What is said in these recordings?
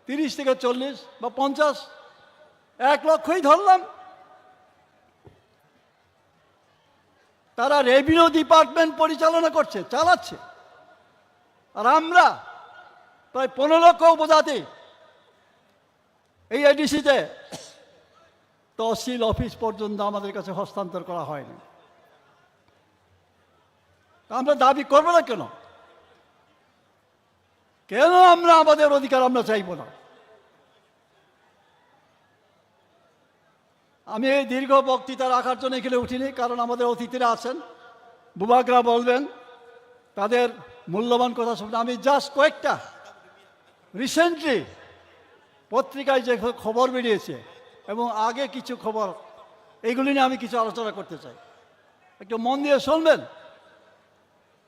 30 থেকে 40 বা 50, 1 লক্ষই ধরলাম। তারা রেভিনিউ ডিপার্টমেন্ট পরিচালনা করছে, চালাচ্ছে। আর আমরা প্রায় 15 লক্ষ উপজাতি এই এডিসিতে তহসিল অফিস পর্যন্ত আমাদের কাছে হস্তান্তর করা হয়নি। আমরা দাবি করবো না কেন? কেন আমরা আমাদের অধিকার আমরা চাইব না? আমি এই দীর্ঘ বক্তৃতা রাখার জন্য এখানে উঠিনি, কারণ আমাদের অতিথিরা আছেন, বুবাকরা বলবেন তাদের মূল্যবান কথা শুনতে। আমি জাস্ট কয়েকটা রিসেন্টলি পত্রিকায় যে খবর বেরিয়েছে এবং আগে কিছু খবর, এইগুলি নিয়ে আমি কিছু আলোচনা করতে চাই, একটু মন দিয়ে শুনবেন।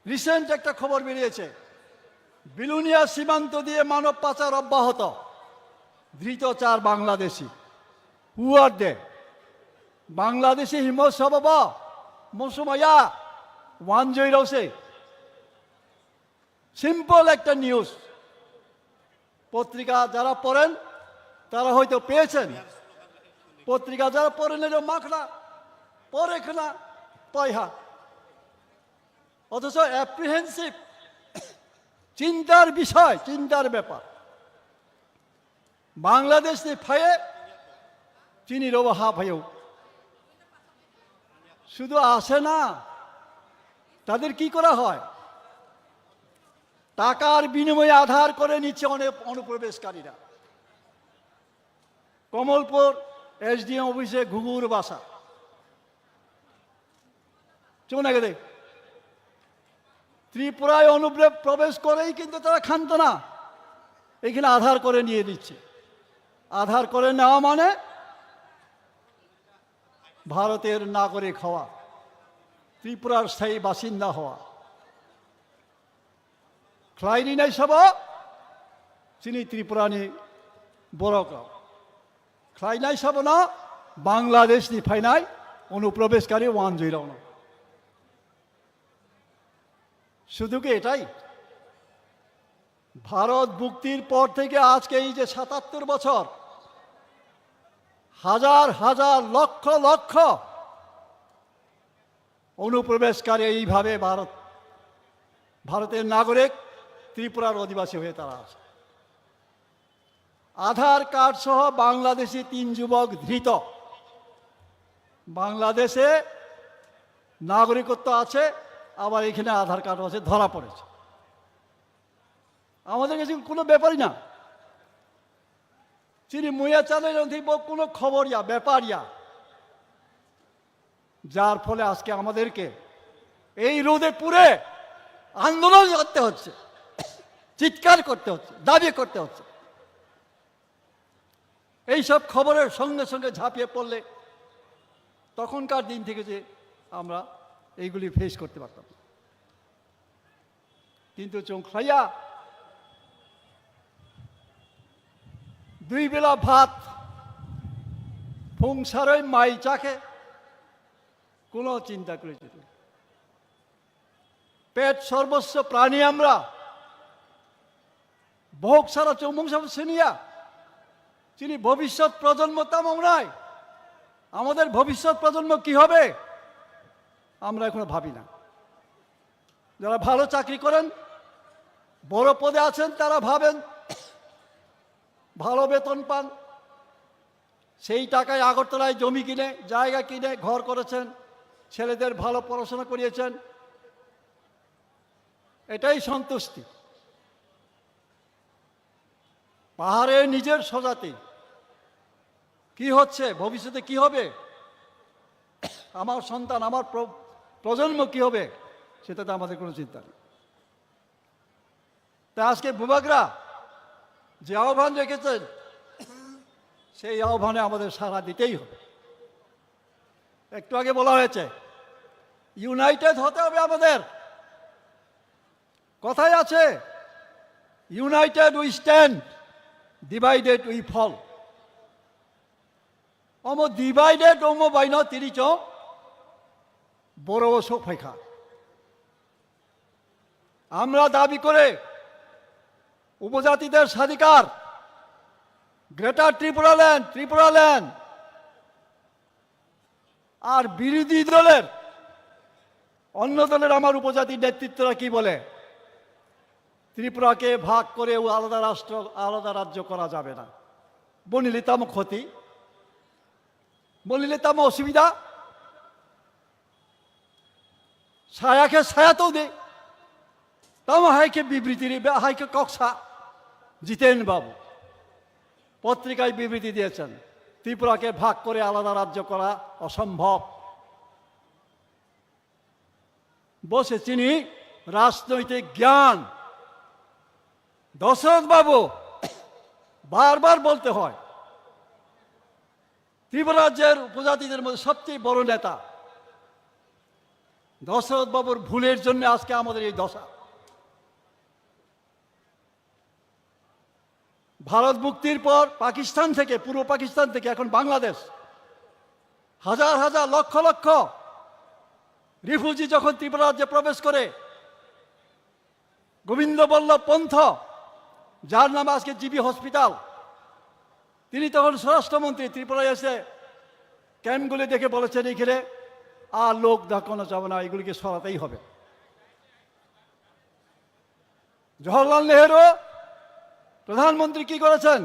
রিসেন্ট একটা খবর বেরিয়েছে, বিলুনিয়া সীমান্ত দিয়ে মানব পাচার অব্যাহত, ধৃত 4 বাংলাদেশি। হু আর দে? বাংলাদেশি হিমত সবাব মৌসুমাইয়া 106। সিম্পল একটা নিউজ। পত্রিকা যারা পড়েন তারা হয়তো পেয়েছেন, পত্রিকা যারা পড়েন এর মাখনা পরেখনা পয়হা। অথচ অ্যাপ্রিহেন্সিভ, চিন্তার বিষয়, চিন্তার ব্যাপার। বাংলাদেশ ফায়ে চিনি রোবা হা ভাইও শুধু আসে না, তাদের কি করা হয়? টাকার বিনিময়ে আধার করে নিচ্ছে অনেক অনুপ্রবেশকারীরা। কমলপুর এসডিএম অফিসে ঘুঘুর বাসা, চলে গেলে ত্রিপুরায় অনুপ্রবেশ করেই কিন্তু তারা ক্ষান্ত না, এখানে আধার করে নিয়ে দিচ্ছে। আধার করে নেওয়া মানে ভারতের নাগরিক হওয়া, ত্রিপুরার স্থায়ী বাসিন্দা হওয়া। খ্লাইনি নাই সব চিনি ত্রিপুরানি বড়ক খ্লাই নাই সব না বাংলাদেশ নি ফাইনাই অনুপ্রবেশকারী 109। শুধু কি এটাই? ভারত মুক্তির পর থেকে আজকে এই যে 77 বছর, হাজার হাজার লক্ষ লক্ষ অনুপ্রবেশকারী এইভাবে ভারতের নাগরিক ত্রিপুরার অধিবাসী হয়ে তারা আছে। আধার কার্ড সহ বাংলাদেশি 3 যুবক ধৃত। বাংলাদেশে নাগরিকত্ব আছে, আবার এখানে আধার কার্ড আছে, ধরা পড়েছে। আমাদের কাছে কোনো ব্যাপারই না, চিনি মুয়া চালের কোনো খবরিয়া ব্যাপারিয়া, যার ফলে আজকে আমাদেরকে এই রোদে পুড়ে আন্দোলন করতে হচ্ছে, চিৎকার করতে হচ্ছে, দাবি করতে হচ্ছে। এইসব খবরের সঙ্গে সঙ্গে ঝাঁপিয়ে পড়লে তখনকার দিন থেকে যে আমরা এইগুলি ফেস করতে পারতাম, কিন্তু চোখলাইয়া 2 বেলা ভাত সংসারে মাই চাকে কোনো চিন্তা করেছি। পেট সর্বস্ব প্রাণী আমরা, ভোগ সারা চৌমংস শ্রেণিয়া তিনি ভবিষ্যৎ প্রজন্ম তামাও নাই। আমাদের ভবিষ্যৎ প্রজন্ম কি হবে আমরা এখনো ভাবি না। যারা ভালো চাকরি করেন, বড় পদে আছেন, তারা ভাবেন ভালো বেতন পান, সেই টাকায় আগরতলায় জমি কিনে, জায়গা কিনে ঘর করেছেন, ছেলেদের ভালো পড়াশোনা করিয়েছেন, এটাই সন্তুষ্টি। পাহাড়ে নিজের স্বজাতি কি হচ্ছে, ভবিষ্যতে কি হবে, আমার সন্তান, আমার প্রজন্ম কি হবে, সেটাতে আমাদের কোনো চিন্তা নেই। তা আজকে বুবাকরা যে আহ্বান রেখেছেন, সেই আহ্বানে আমাদের সাড়া দিতেই হবে। একটু আগে বলা হয়েছে ইউনাইটেড হতে হবে আমাদের। কথাই আছে, united we stand, divided we fall. অম ডিভাইডেড অম বাইন তিরিচ বড় শোক ফাইখা। আমরা দাবি করে উপজাতিদের স্বাধিকার গ্রেটার ত্রিপুরাল্যান্ড, ত্রিপুরাল্যান্ড। আর বিরোধী দলের অন্য দলের আমার উপজাতির নেতৃত্বরা কি বলে? ত্রিপুরাকে ভাগ করে আলাদা রাষ্ট্র, আলাদা রাজ্য করা যাবে না। বলিলে তাম ক্ষতি, বলিলে তাম অসুবিধা। ছায়াকে ছায়াতেও দে, তাম হাইকে বিবৃতি, হাইকে কক্সা। জিতেন বাবু পত্রিকায় বিবৃতি দিয়েছেন, ত্রিপুরাকে ভাগ করে আলাদা রাজ্য করা অসম্ভব। বসে চিনি রাজনৈতিক জ্ঞান। দশরথ বাবু বারবার বলতে হয়, ত্রিপুরা রাজ্যের উপজাতিদের মধ্যে সবচেয়ে বড় নেতা। দশরথ বাবুর ভুলের জন্য আজকে আমাদের এই দশা। ভারত মুক্তির পর পাকিস্তান থেকে, পূর্ব পাকিস্তান থেকে এখন বাংলাদেশ, হাজার হাজার লক্ষ লক্ষ রিফিউজি যখন ত্রিপুরা রাজ্যে প্রবেশ করে, গোবিন্দ বল্লভ পন্থ, যার নাম আজকে জিবি হসপিটাল, তিনি তখন স্বরাষ্ট্রমন্ত্রী, ত্রিপুরায় এসে ক্যাম্পগুলি দেখে বলেছেন, এইখানে আর লোক দেখানো যাবে না, এগুলিকে সরাতেই হবে। জওহরলাল নেহেরু প্রধানমন্ত্রী কি করেছেন?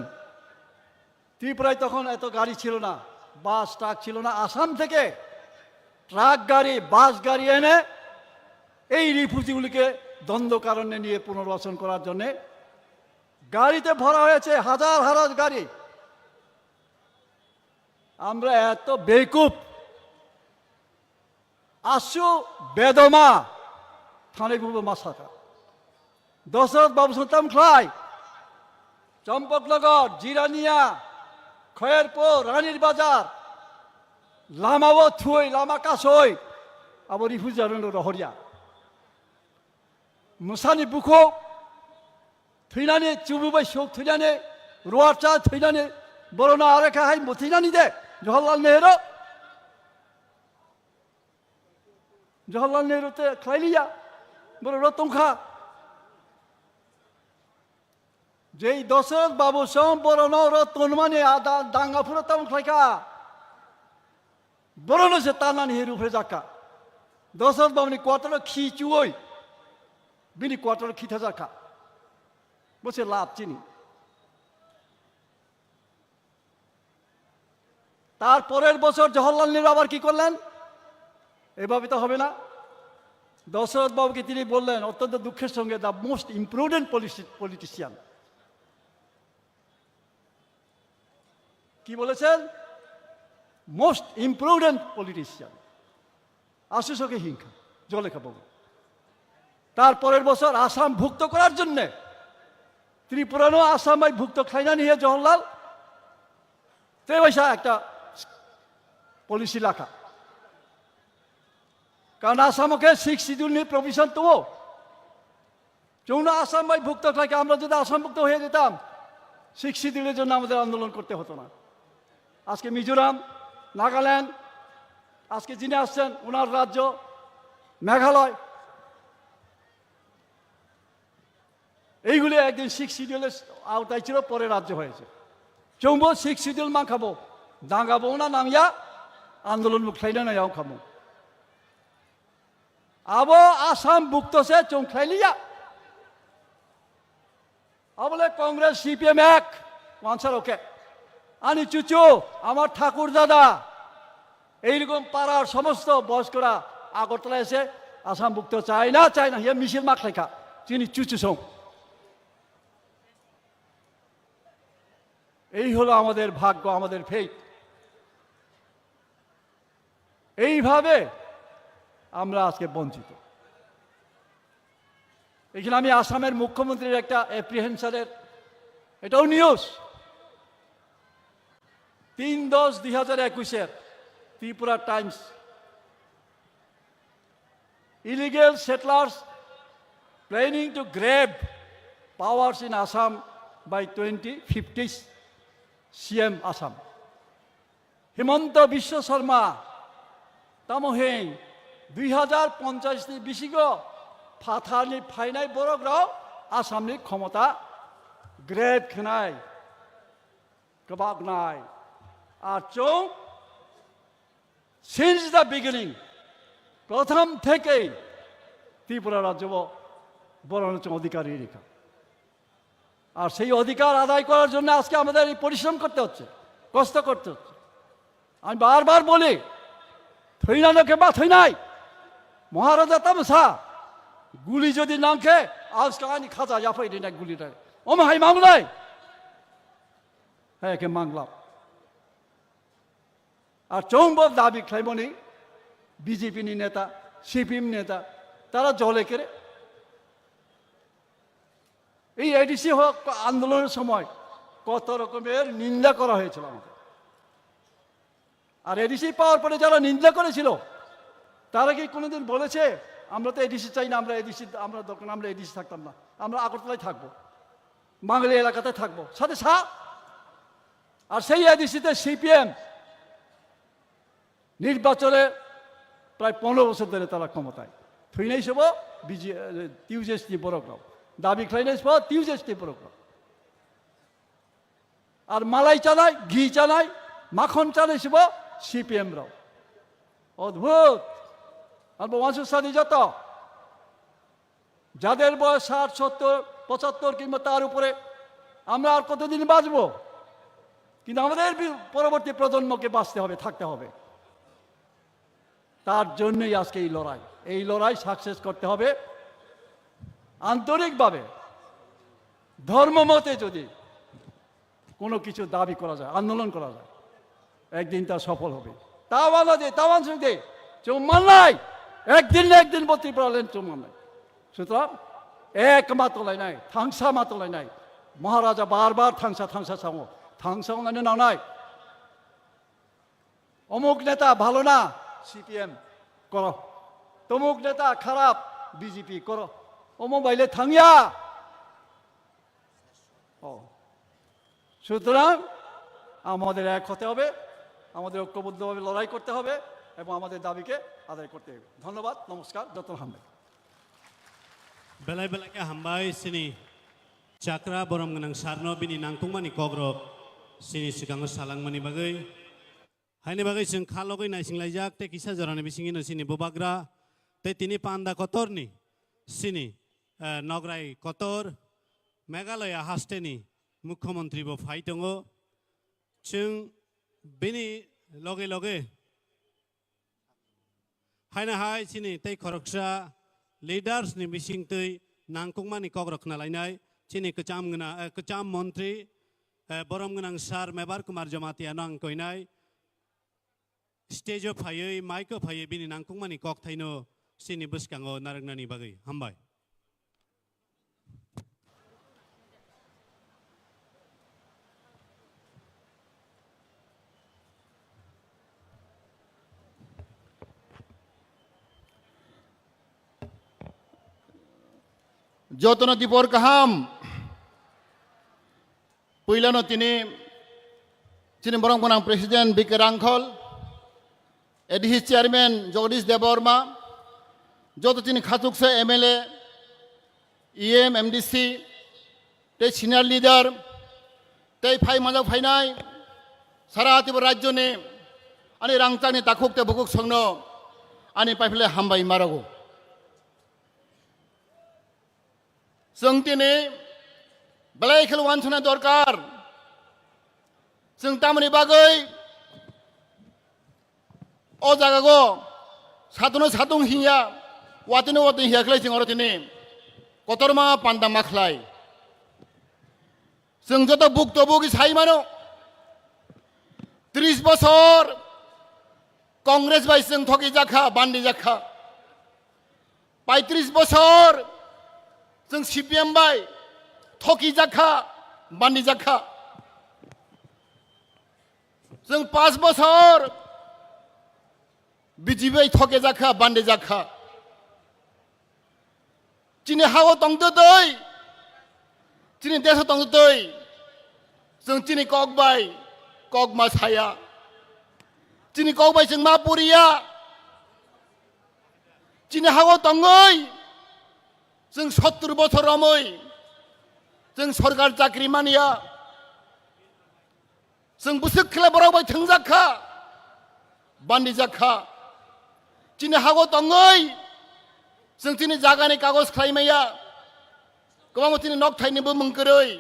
ত্রিপুরায় তখন এত গাড়ি ছিল না, বাস ট্রাক ছিল না। আসাম থেকে ট্রাক গাড়ি, বাস গাড়ি এনে এই রিফিউজিগুলিকে দ্বন্দ্ব কারণে নিয়ে পুনর্বাসন করার জন্যে গাড়িতে ভরা হয়েছে, হাজার হাজার গাড়ি। আমরা এত বেকুব, আসু বেদমা থানে গুব মাসাকা। দশরথ বাবু সন্তাম খাই, চম্পকনগর, জিরানিয়া, খয়েরপুর, রানীর বাজার, লামাও থুই, লামা কাসই, আবার রিফিউজি রহরিয়া মুসানি বুখো थैनानै चुबुबाय सौक थैनानै रुवाचा थैनानै बर'ना आरेखा हाय थैनानै दे जवाहरलाल नेहरू। जवाहरलाल नेहरू ते खायलिया बर' रतंखा जेई दशरथ बाबू सम बर'ना रतन माने आदा दांगाफोरा ताम खायखा बर'नो से तानानै हेरु फेजाका दशरथ बाबूनि क्वार्टार खिचुय बिनि क्वार्टार खिथा जाका বসে লাভ চিনি। তারপরের বছর জওহরলাল নেহরু আবার কি করলেন? এভাবে তো হবে না। দশরথ বাবুকে তিনি বললেন অত্যন্ত দুঃখের সঙ্গে, দ্য মোস্ট ইম্প্রুডেন্ট পলিটিশিয়ান। কি বলেছেন? Most ইম্প্রুডেন্ট politician. আশুসকে হিংসা জলেখা বাবু। তারপরের বছর আসাম ভুক্ত করার জন্যে ত্রিপুরানো আসামাই ভুক্ত খাইনা নিয়ে জওহরলাল তে পয়সা একটা পলিসি রাখা, কারণ আসামকে 6 শিডিউল নিয়ে প্রভিশন তো যৌন আসামাই ভুক্ত থাকে। আমরা যদি আসাম ভুক্ত হয়ে যেতাম 6 শিডিউলের জন্য আমাদের আন্দোলন করতে হতো না। আজকে মিজোরাম, নাগাল্যান্ড, আজকে যিনি আসছেন ওনার রাজ্য মেঘালয়, এইগুলি একদিন 6 শিডিউলের আওতায় ছিল, পরে রাজ্য হয়েছে। চৌম্বো 6 শিডিউল মা খাবো দাঙ্গাবো না নামিয়া আন্দোলন মুখাইনা নাও খাবো আবো আসাম ভুক্ত সে চৌখাইলিয়া বলে কংগ্রেস সিপিএম এক ওয়ানসার ওকে আনি চুচু আমার ঠাকুর দাদা এইরকম পাড়ার সমস্ত বয়স্করা আগরতলা এসে আসাম ভুক্ত চায় না ইয়ে মিছিল মাখ লেখা চিনি চুচু সং। এই হলো আমাদের ভাগ্য, আমাদের ফেট। এইভাবে আমরা আজকে বঞ্চিত। এখানে আমি আসামের মুখ্যমন্ত্রীর একটা অ্যাপ্রিহেনশনের এটাও news 3/10/2021 Tripura Times. Illegal settlers planning to grab powers in Assam by 2050 CM Assam. Himanta Biswa Sarma তামহেং 2050 বিশিগ ফাথানি ফাইনাই বরগ্রাও আসামনি ক্ষমতা grab খেনাই kabak nai. Achong, since the beginning, প্রথম থেকেই ত্রিপুরা রাজ্য বরঞ্চ অধিকারী রেখা। আর সেই অধিকার আদায় করার জন্য আজকে আমাদের এই পরিশ্রম করতে হচ্ছে, কষ্ট করতে হচ্ছে। আমি বারবার বলি, থইনাকে বা থইনাই মহারাজা তামসা গুলি যদি না খেয়ে আজকে আনি খাজা জাফাই না গুলিটা হাই মাংলাই হ্যাঁ একে মাংলাম। আর চৌম্বক দাবি খাইমনি বিজেপি নেতা সিপিএম নেতা তারা জলে কেড়ে এই এডিসি হোক আন্দোলনের সময় কত রকমের নিন্দা করা হয়েছিল আমাদের। আর এডিসি পাওয়ার পরে যারা নিন্দা করেছিল তারা কি কোনোদিন বলেছে আমরা তো এডিসি চাই না, আমরা এডিসি আমরা দরকার আমরা এডিসি থাকতাম না, আমরা আগরতলায় থাকবো, বাঙালি এলাকাতে থাকবো সাথে সা। আর সেই এডিসিতে সিপিএম নির্বাচনে প্রায় 15 বছর ধরে তারা ক্ষমতায় থইনাই সব টিউজেসটি বড়রাও দাবি খাইনাই সব টিউজেসটি বড়রাও। আর মালাই চালায় ঘি চালায় মাখন চালাই সব সিপিএম রাও। অদ্ভুত। আর বংশসালী যত যাদের বয়স 60, 70, 75 কিংবা তার উপরে আমরা আর কতদিন বাঁচবো, কিন্তু আমাদের পরবর্তী প্রজন্মকে বাঁচতে হবে, থাকতে হবে। তার জন্যই আজকে এই লড়াই সাকসেস করতে হবে আন্তরিকভাবে। ধর্মমতে যদি কোনো কিছু দাবি করা যায়, আন্দোলন করা যায়, একদিন তা সফল হবে। তাওয়ান সঙ্গে চৌমান নাই, একদিন না একদিন বত্রি পড়ালেন চৌমান নাই। সুতরাং এক মাতলাই নাই, থাংসা মাতলাই নাই। মহারাজা বারবার থাংসা সামো থাংসা না নাই। অমুক নেতা ভালো না সিপিএম করো, তমুক নেতা খারাপ বিজেপি করো, ও মোবাইলে থাঙ্গিয়া। সুতরাং আমাদের এক হতে হবে, আমাদের ঐক্যবদ্ধভাবে লড়াই করতে হবে এবং আমাদের দাবিকে আদায় করতে হবে। ধন্যবাদ, নমস্কার। ডক্টর হামবাই বেলায় বেলাকে হামবাই সিনি চাকরা বরম গনাং সারনো বিনি নাংতুংমানি কগ্রব সিনি सिगाङाव सालांमानि बागै हायनि बागै जों खालगै नायसिंलायजाक ते किसा जरानि बिसिङिनो सिनि बुबाग्रा ते तिनि पान्दा कतरनि सिनि नगराय कतर मेघालया हास्टेनि मुख्यमंत्री बो फाइ दङ। जों बेनि लगे लगे हायना हाय सिनि तै खरकसा लिडार्स नि बिसिंतै नांकुंमानि कग्रक नालायनाय सिनि कचाम मन्त्री बरम गनां सार मेबार कुमार जमातिया नांकयनाय स्टेजो फायै माइको फायै बिनि नांकुंमानि कक थाइनो सिनि बसकाङाव नारंनानि बागै हामबाय। যতন দীপর কাহাম পইলানো তিনি বরং বনাং প্রেসিডেন্ট বিকে রাংখল এডিসি চেয়ারম্যান জগদীশ দেববর্মা যত তিনি খাতুকসে এমএলএ ইএম এমডিসি তে সিনিয়র লিডার তে ফাই মাজাক ফাইনাই সারা ত্রিপুরা রাজ্য নে আনি রাংতাनि তাকুকতে বুকুক সংनो आनि पाइफले हामबाय मारागौ। जों दिनै बेलायखौ वानसना दरकार। जों तामनि बागै अ जागागो सातनो सातुं हिया वातिनो वातिं हियाखलाय जों अर दिनै कतरमा पान्दा माखलाय जों जत बुक्तबुगि साइमानो 30 বছর কংগ্রেস বাই जों ठगी जाखा बान्दी जाखा 35 বছর जों सिपिएम बाय ठगी जाखा बान्दी जाखा जों 5 বছর बिजेपि ठगे जाखा बान्दी जाखा चिनि हाव तंगतो दै चिनि देश तंगतो दै जों चिनि कक बाय कक मा साया चिनि कक बाय जों मा पुरिया चिनि हाव तंगै जों 70 বছর रमै जों सरकार चाकरि मानिया जों बुसुक खेला बरावबाय थोंजाखा बान्दि जाखा दिनै हागौ दङै जों दिनै जागानि कागज खालामैया गोबां दिनै नक थाइनोबो मोनगोरै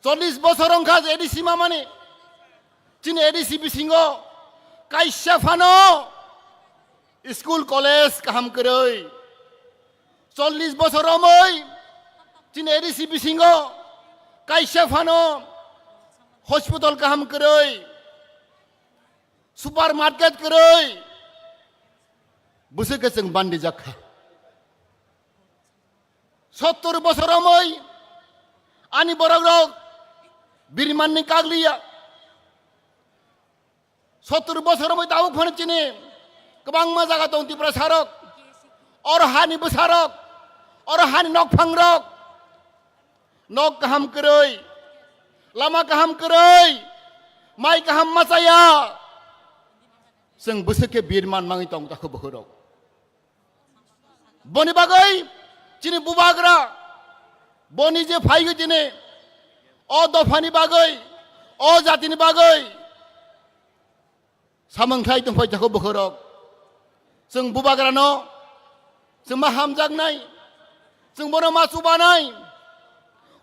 40 বছর অংখা এডিসি মামানি দিनै এডিসি बिसिङाव কাইসা ফানো স্কুল কলেজ কাহাম কरै 40 বছর অমৈ দিनै এডিসি बिसिङाव কাইসা ফানো হসপিটাল কাহাম কरै সুপার মার্কেট কरै বুসুকে जों বান্দি জাখা 70 বছর অমৈ আনি বড় বিরমাননি কাগলিয়া 70 বছর অমৈ দাউ ফোন চিনি गोबां मा जागा दं त्रिपुरा सारक और हानि बसारक और हानि नक फांरक नक गाहाम करै लामा गाहाम करै माइ गाहाम मासाया जों बोसोरके बिरमान माङै दं दाखौ बोहरक बनि बागै दिनै बुबाग्रा बनि जे फाइगो दिनै अ दफानि बागै अ जातिनि बागै सामोंथाय दंफाय दाखौ बोहरक जों बुबाग्रानो जों मा हामजागनाय जों बनो मा सुबानाय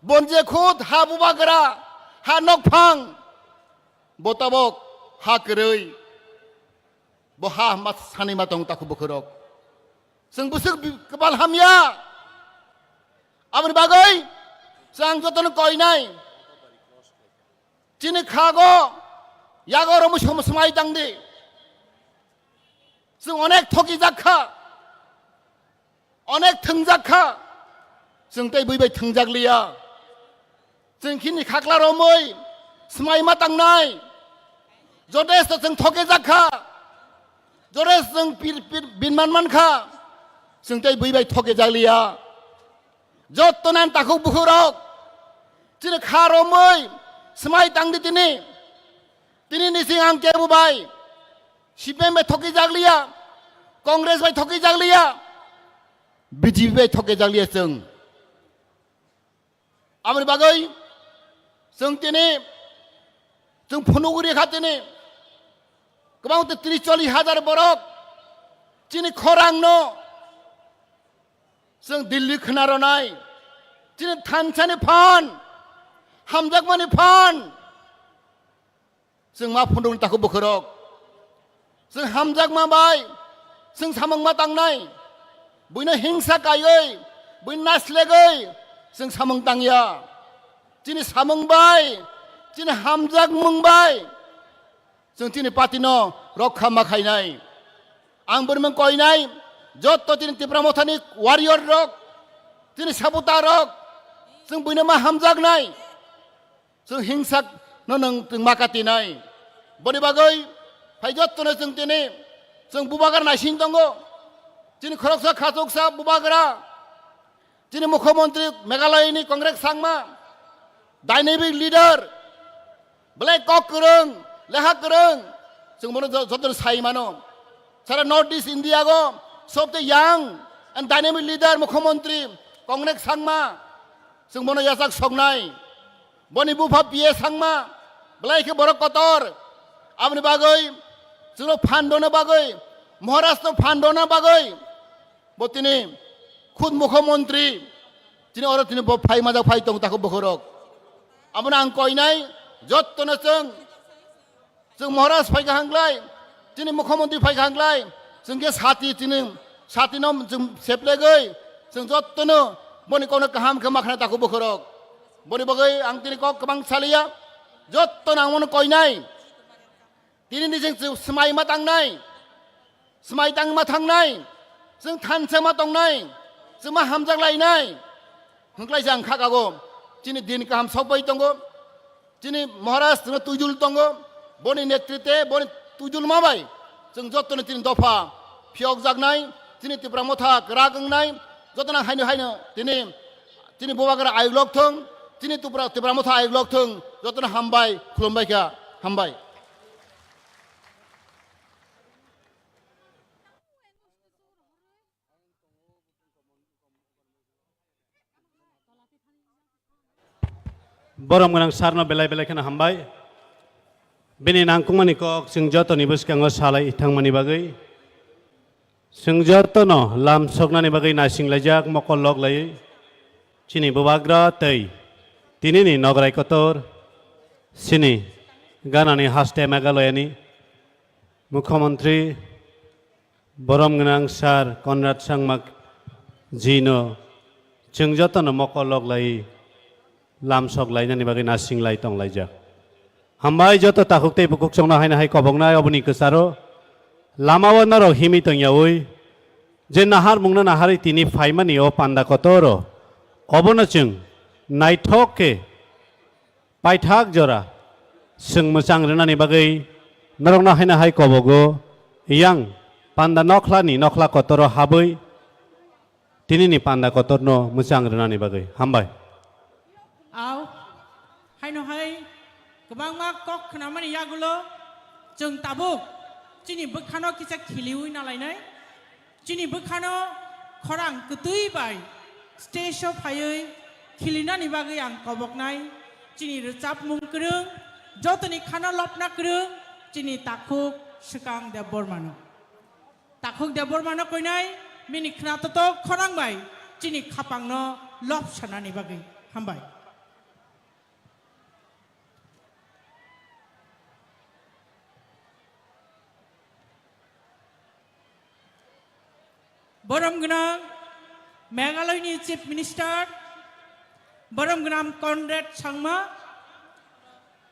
बनजे खुद हा बुबाग्रा हा नकफां बताबक हा करै बहा मा सानै मा दं दाखौ बोहरक जों बुसुक कपाल हामिया आमनि बागै जों जतन कयनाय दिनै खागो यागो मुसम समाय दांदे जों अनेक थगि जाखा अनेक थोंजाखा जों दै बैबाय थोंजागलिया जों खिनि खाख्ला रमै समाय मा तांनाय जदेस जों थगे जाखा जदेस जों बिनमान मानखा जों दै बैबाय थगे जागलिया जतनान ताखौ बुहुरक दिनै खा रमै समाय तांदे दिनै निसिं आं केबुबाय सीपीएम थके जागलिया कांग्रेस बाय थके जागलिया बीजेपी बाय थके जागलिया जों आमनि बागै जों दिनै जों फुनुगुरि खाथिनि गोबां 30-40 हाजार बरक दिनै खरांनो जों दिल्ली खोनारनाय दिनै थानसानि फान हामजागमानि फान जों मा फुन्दुंनि ताखौ बोखरक जों हामजाग माबाय जों सामों मा तांनाय बयनो हिंसा गायै बयनो नासलेगै जों सामों तांया दिनै सामोंबाय दिनै हामजाग मोंबाय जों दिनै पार्टिनो रक्षा माखायनाय आं बोरमों कयनाय जत्त दिनै त्रिपुरा मथानि वारियर रक दिनै साबुता रक जों बयनो मा हामजागनाय जों हिंसा नों माकातिनाय बनि बागै फाइजत्तनो जों दिनै जों बुबागार नायसिन दङ दिनै खरकसा खाजकसा बुबाग्रा दिनै मुख्यमंत्री मेघालयनि Congress Sangma dynamic lidar black कक गोरों लेखा गोरों जों मनो जतन साइमानो सारा नॉर्थ ईस्ट इंडिया गो सबसे यांग एंड डायनेमिक लिडार मुख्यमंत्री कंग्रेस सांमा जों मनो यासाक संनाय बनि बुफा पिए सांमा ब्लेक बरक कतर आमनि बागै जोंनो फान्डनो बागै महाराष्ट्र फान्डनो बागै बतिनि खुद मुख्यमंत्री दिनै अर दिनै फाइ माजा फाइ दं ताखौ बोहरक आमनो आं कयनाय जत्तनो जों महाराष्ट्र फाइगाहांलाय दिनै मुख्यमंत्री फाइगाहांलाय जों के साथि दिनै साथिनो जों सेप्लेगै जों जत्तनो बनि कौनो काहाम के माखना ताखौ बोहरक बनि बागै आं दिनै कक गोबां सालिया जत्तनो आं मनो कयनाय दिनै जों समाय मा तांनाय समाय तां मा थांनाय जों थानसे मा दंनाय जों मा हामजागलायनाय होंख्लाय जों खागागो दिनै दिन गाहाम सबाय दङ दिनै महाराष्ट्र तुजुल दङ बनि नेतृत्वे बनि तुजुल माबाय जों जत्तनो दिनै दफा फियक जागनाय दिनै त्रिपुरा मथा गोरा गंनाय जत्तनो हायनो दिनै बुबाग्रा आयग्लक थों दिनै त्रिपुरा मथा आयग्लक थों जत्तनो हामबाय खुलुमबायखा हामबाय borom ganang sarno belai belai kana hambai bini nangkungmani kok sing jotoni buskango salai ithangmani bagai sing jotono lam soknani bagai nasinglajak mokol log lai chini bubagra tei tinini nograi kotor sini ganani haste megaloyani মুখ্যমন্ত্রী বরম গনাং সার কনরাড সাংমাক জিনো जों जतन मकलक लाई लामसक लाइनानि बागै नासिं लाई तंग लाइजा हामबाय जत ताखुकते बुकुक संना हायना हाय कबंगनाय अबनि कसारो लामाव नर हिमि तंयावै जे नाहार मुंगना नाहारि तिनि फाइमानि ओ पान्दा कतरो अबनो जों नायथके पाइथाक जरा जों मोजां रोनानि बागै नरंना हायना हाय कबगो yang panda nokhlani nokla kotoro habai tinini panda kotorno musang renani bagai hambai aw haino hai kebang mak kok khnamani yagulo जों tabuk chini bukhano kisa khiliui nalainai chini bukhano khorang kutui bai stage of hayoi khilinani bagai ang koboknai chini recap mungkrung jotoni khana lopna krung chini takuk sekang debormano takuk debormano koinai mini khnato to khorang bai chini khapangno lop sanani bagai hambai borom gnang Meghalaya ni chief minister borom gnam Conrad Sangma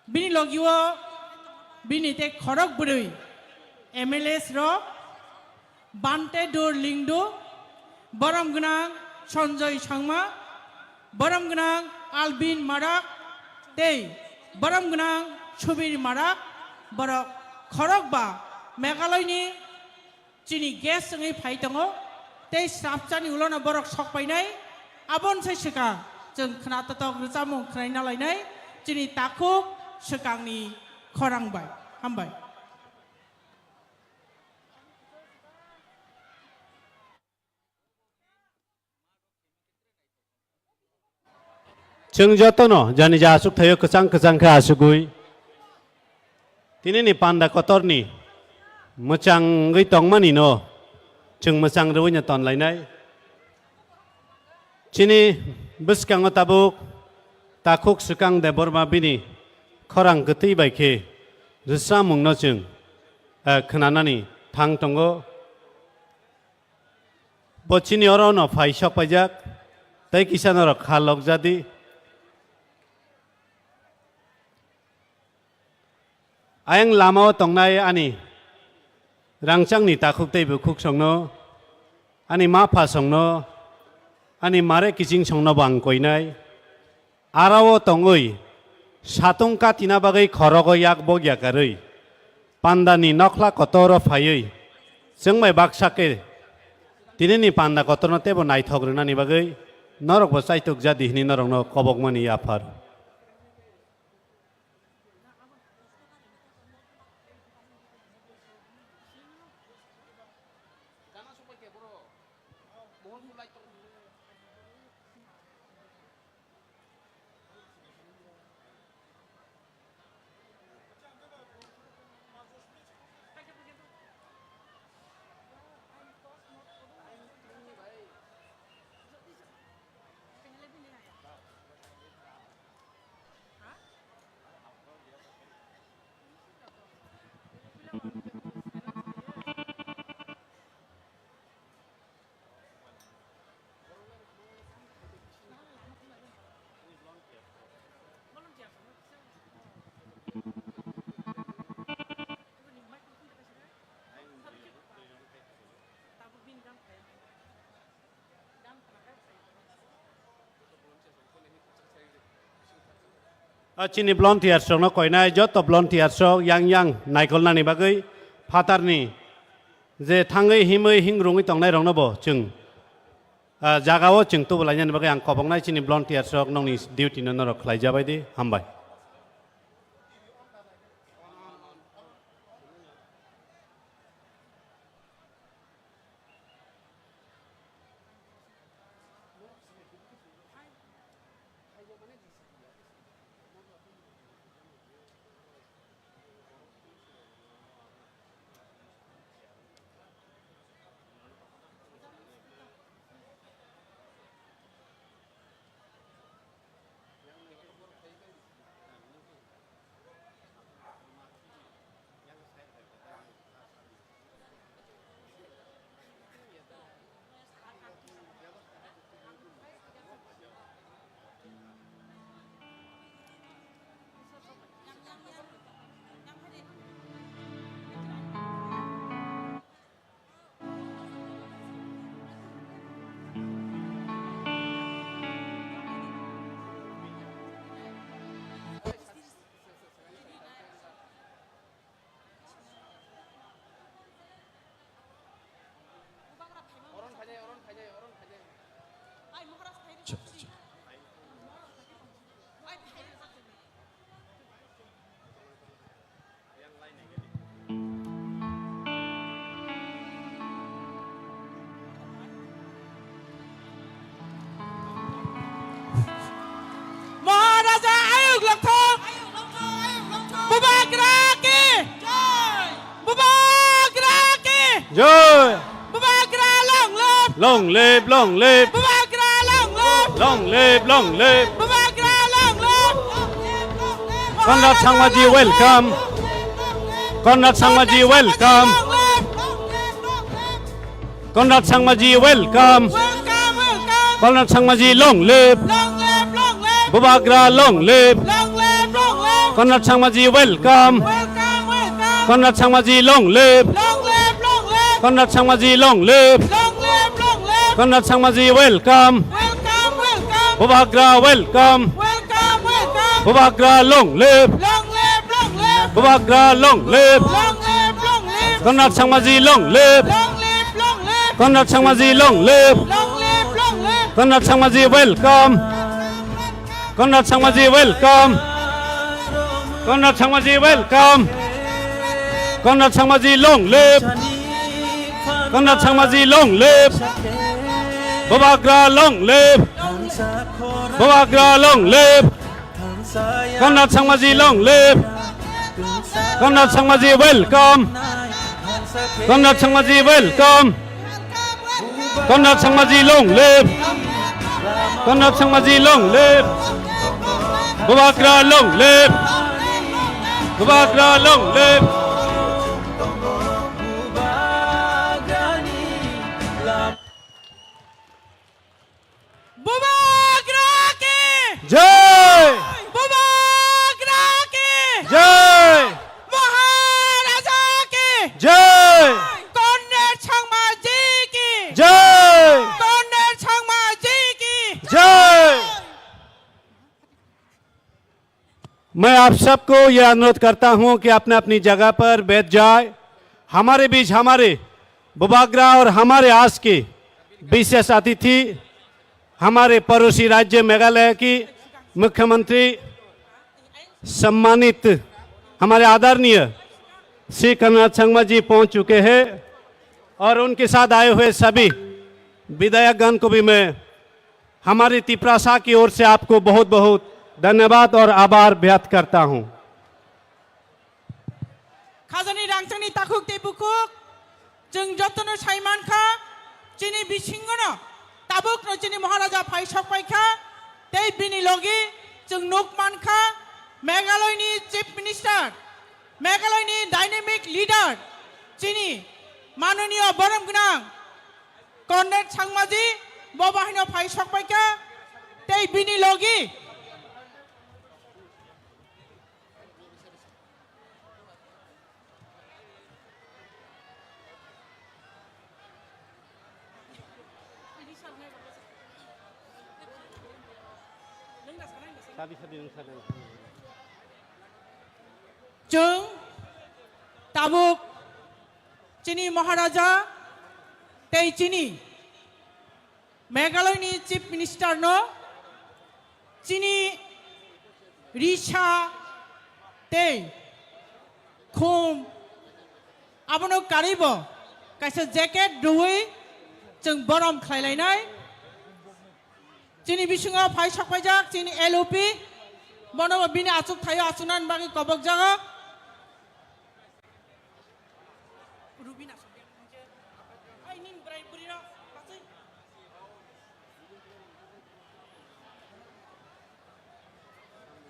bini logiwo bini te khorok burui MLS ro Bante Dor Lingdo borom gnang Sanjay Sangma borom gnang Albin Marak te borom gnang Subir Marak borok khorok ba Meghalaya ni chini gas ngai phai tango te sapchani ulona borok sok painai abon sai seka जों khnatok rujamung khnaina lainai chini takuk sekangni khorang bai hambai जों जतनो jani ja asuk thayo kesang kesang kha asugui tinini panda kotorni mochang gei tongmani no जों मोजां रवैनो तन लायनाय chini buskango tabuk takuk sukang deborma bini khorang gtui baikhe rsamungno जों khonanani thang tongo bochini orono phaisok paijak tei kisanoro khalok jadi ayang lamao tongnai ani rangchangni takuk tei bukuk songno ani mafa songno ani mare kijing songno bang koinai arao tongoi satung katina bagai khorogo yak bogya karui pandani nokla kotoro phaioi jengmai baksake tinini panda kotorno tebo naithok rwnani bagai norok bo chaituk jadi hini norokno kobokmani afar chini volunteer songno koinai joto volunteer sok yang naikolnani bagai phatarni je thangai himai hingrungui tongnai rongno bo जों jagao जों tubulainani bagai ang kobongnai chini volunteer sok nongni duty no norok khlaijabai di hambai জয় Bubagra long live. Long live long live Bubagra long live. Long live long live Bubagra long live. Conrad Sangmaji welcome Conrad Sangmaji welcome Conrad Sangmaji welcome Welcome, welcome. Conrad Sangmaji long live Long live, long live. Bubagra long live Long live, long live. Conrad Sangmaji welcome Welcome, welcome. Conrad Sangmaji long live Long live, long live. Conrad Sangmaji long live Long live, long live. Conrad Sangmaji welcome Welcome, welcome. Bubagra welcome Welcome, welcome. Bubagra long live Long live, long live. Bubagra long live Long live, long live. Conrad Sangmaji long live Long live, long live. Conrad Sangmaji long live Long live, long live. Conrad Sangmaji welcome Conrad Sangmaji welcome Conrad Sangmaji welcome Conrad Sangmaji long live Conrad Sangmaji long live Bubagra long live Bubagra long live Conrad Sangmaji long live Conrad Sangmaji welcome Conrad Sangmaji welcome Conrad Sangmaji long live Conrad Sangmaji long live Bubagra long live Bubagra long live Bubagra ke. Jai Bubagra ke. Jai Maharaja ke. Jai Conrad Sangmaji ki. Jai Conrad Sangmaji ki. जय मैं आप सबको यह अनुरोध करता हूं कि अपने अपनी जगह पर बैठ जाए हमारे बीच हमारे बुबाग्रा और हमारे आस के विशेष अतिथि हमारे पड़ोसी राज्य मेघालय की मुख्यमंत्री सम्मानित हमारे आदरणीय श्री कनराड संगमा जी पहुंच चुके हैं और उनके साथ आए हुए सभी विधायकगण को भी मैं हमारी तिपरासा की ओर से आपको बहुत बहुत धन्यवाद और आभार व्यक्त करता हूं Khazani rangchangni takuk te bukuk. Jeng jotono saiman kha. Chini bisingono. Tabuk no chini Maharaja phai sokpai kha. Tei bini logi. Jeng nukman kha. Meghalaya ni chief minister. Meghalaya ni dynamic leader. Chini manoniya borom gnang. Conrad Sangmaji. Bobahino phai sokpai kha. Tei bini logi. Jeng tabuk chini Maharaja tei chini Meghalaya ni chief minister no chini Risha tei khum abono karibo kaisa jacket duwi jeng borom khlailainai chini bisingo phai sakpaijak chini LOP bono bini achuk thayo achunan bagi kobok jaga Rubina ai nin brai burira pasai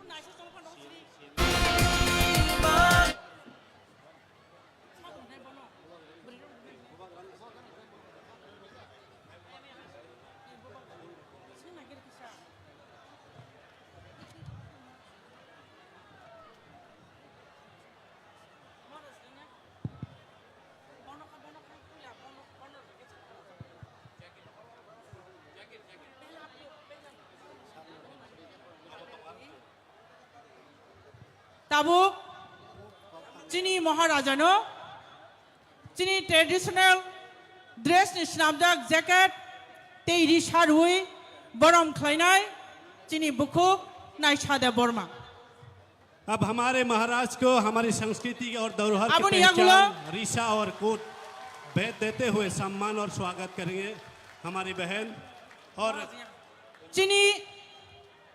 naisa chong phan siri tabuk chini Maharaja no chini traditional dress ni snapjak jacket tei rishar hui borom khlainai chini bukuk naisada borma अब हमारे महाराज को हमारी संस्कृति और धरोहर की अब यहाँ पहचान रीशा और कोट भेद देते हुए सम्मान और स्वागत करेंगे हमारी बहन और chini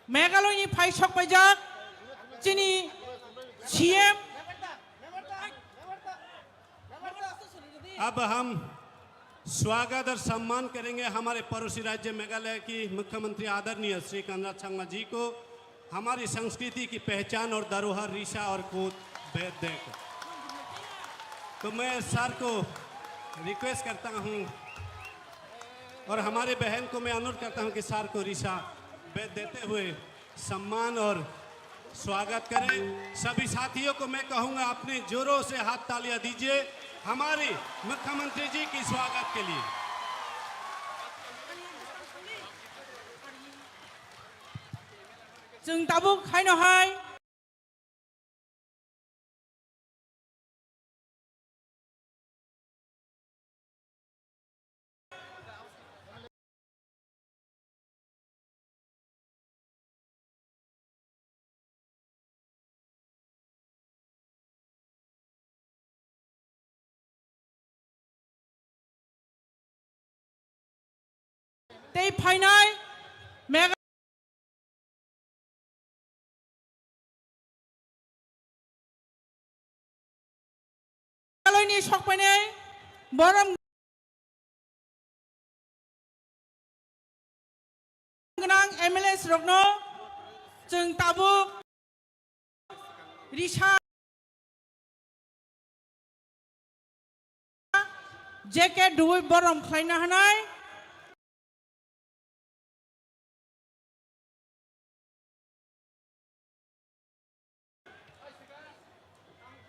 Meghalaya ni phai sokpaijak chini CM अब हम स्वागत और सम्मान करेंगे हमारे पड़ोसी राज्य मेघालय की मुख्यमंत्री आदरणीय श्री कनराड संगमा जी को हमारी संस्कृति की पहचान और धरोहर रीसा और कूद भेद देकर। तो मैं सर को रिक्वेस्ट करता हूं और हमारे बहन को मैं अनुरोध करता हूं कि सर को रीसा भेद देते हुए सम्मान और स्वागत करें। सभी साथियों को मैं कहूंगा अपने जोरों से हाथ तालियां दीजिए हमारे मुख्यमंत्री जी की स्वागत के लिए। जों दाबुक हायनहाय tei phainai Meghaloi sokpainai borom gonang MLS rokno जों tabuk Risa jacket duwi borom khlaina hanai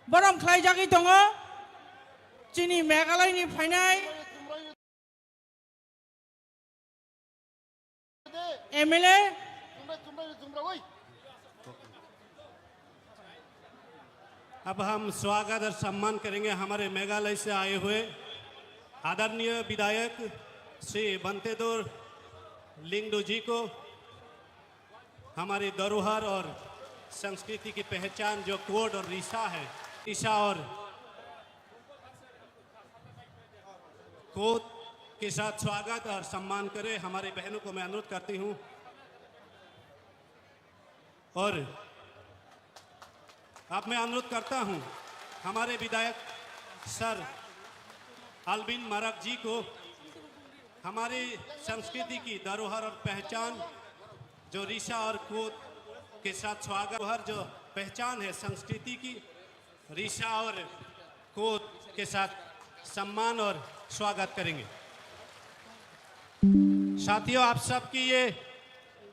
borom khlaijagui tongo chini Meghaloi ni phainai MLA अब हम स्वागत और सम्मान करेंगे हमारे मेघालय से आए हुए आदरणीय विधायक श्री बंतेदोर लिंगडो जी को हमारी धरोहर और संस्कृति की पहचान जो कोड और रीसा है, रीसा और कोड के साथ स्वागत और सम्मान करें। हमारे बहनों को मैं अनुरोध करती हूं और अब मैं अनुरोध करता हूं हमारे विधायक सर अल्बिन मरक जी को हमारी संस्कृति की धरोहर और पहचान जो रीसा और कोड के साथ स्वागत हर जो पहचान है संस्कृति की रीसा और कोड के साथ सम्मान और स्वागत करेंगे। साथियों, आप सबकी ये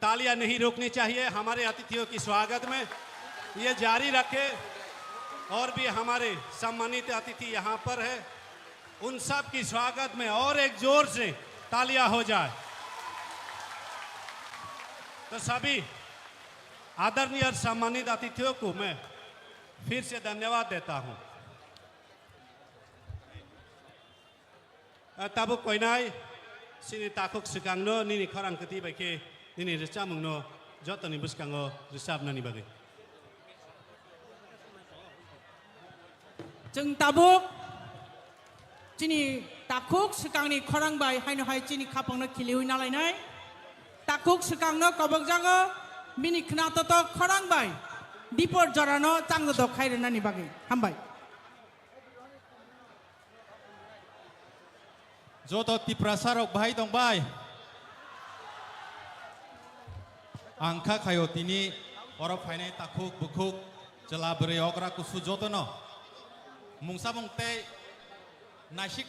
तालियां नहीं रोकनी चाहिए। हमारे अतिथियों की स्वागत में ये जारी रखें और भी हमारे सम्मानित अतिथि यहाँ पर है उन सब की स्वागत में और एक जोर से तालियां हो जाए। तो सभी आदरणीय और सम्मानित अतिथियों को मैं फिर से धन्यवाद देता हूं। ताबुक कोइनाय सिनी ताकुक सिकांगनो निनी खरांकति बायके निनी रिसामुंगनो जतनि बुसकांगो रिसाबनानि बागै जों tabuk chini takuk sikangni khorangbai hainahai chini khapangno khiliwi nalainai takuk sikangno kobokjago bini khnato khorangbai dipor jorano changdo khairenani bagai hambai joto tiprasarok bahai dongbai angka kayo tini oro phainai takuk bukuk jela bere okra kusu jotono mungsa mungte naisik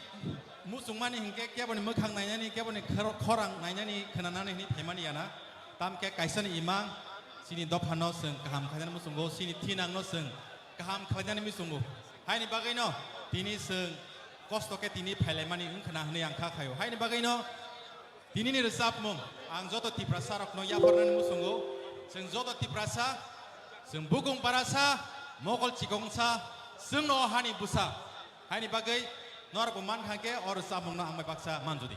musungmani hingke keboni mokhang nainani keboni khorang nainani khnanani ni themani yana tamke kaisani imang sini dophano seng kaham khajan musungo sini thinangno seng kaham khajan musungo haini bagaino tini seng kosto ke tini phailaimani ungkhana hne angkha khayo haini bagaino tini ni resap mung ang joto tiprasa rokno yaparnan musungo seng joto tiprasa seng bugong parasa mogol chikongsa seng no hani busa haini bagai nor buman khangke or samungna amai baksa manjudi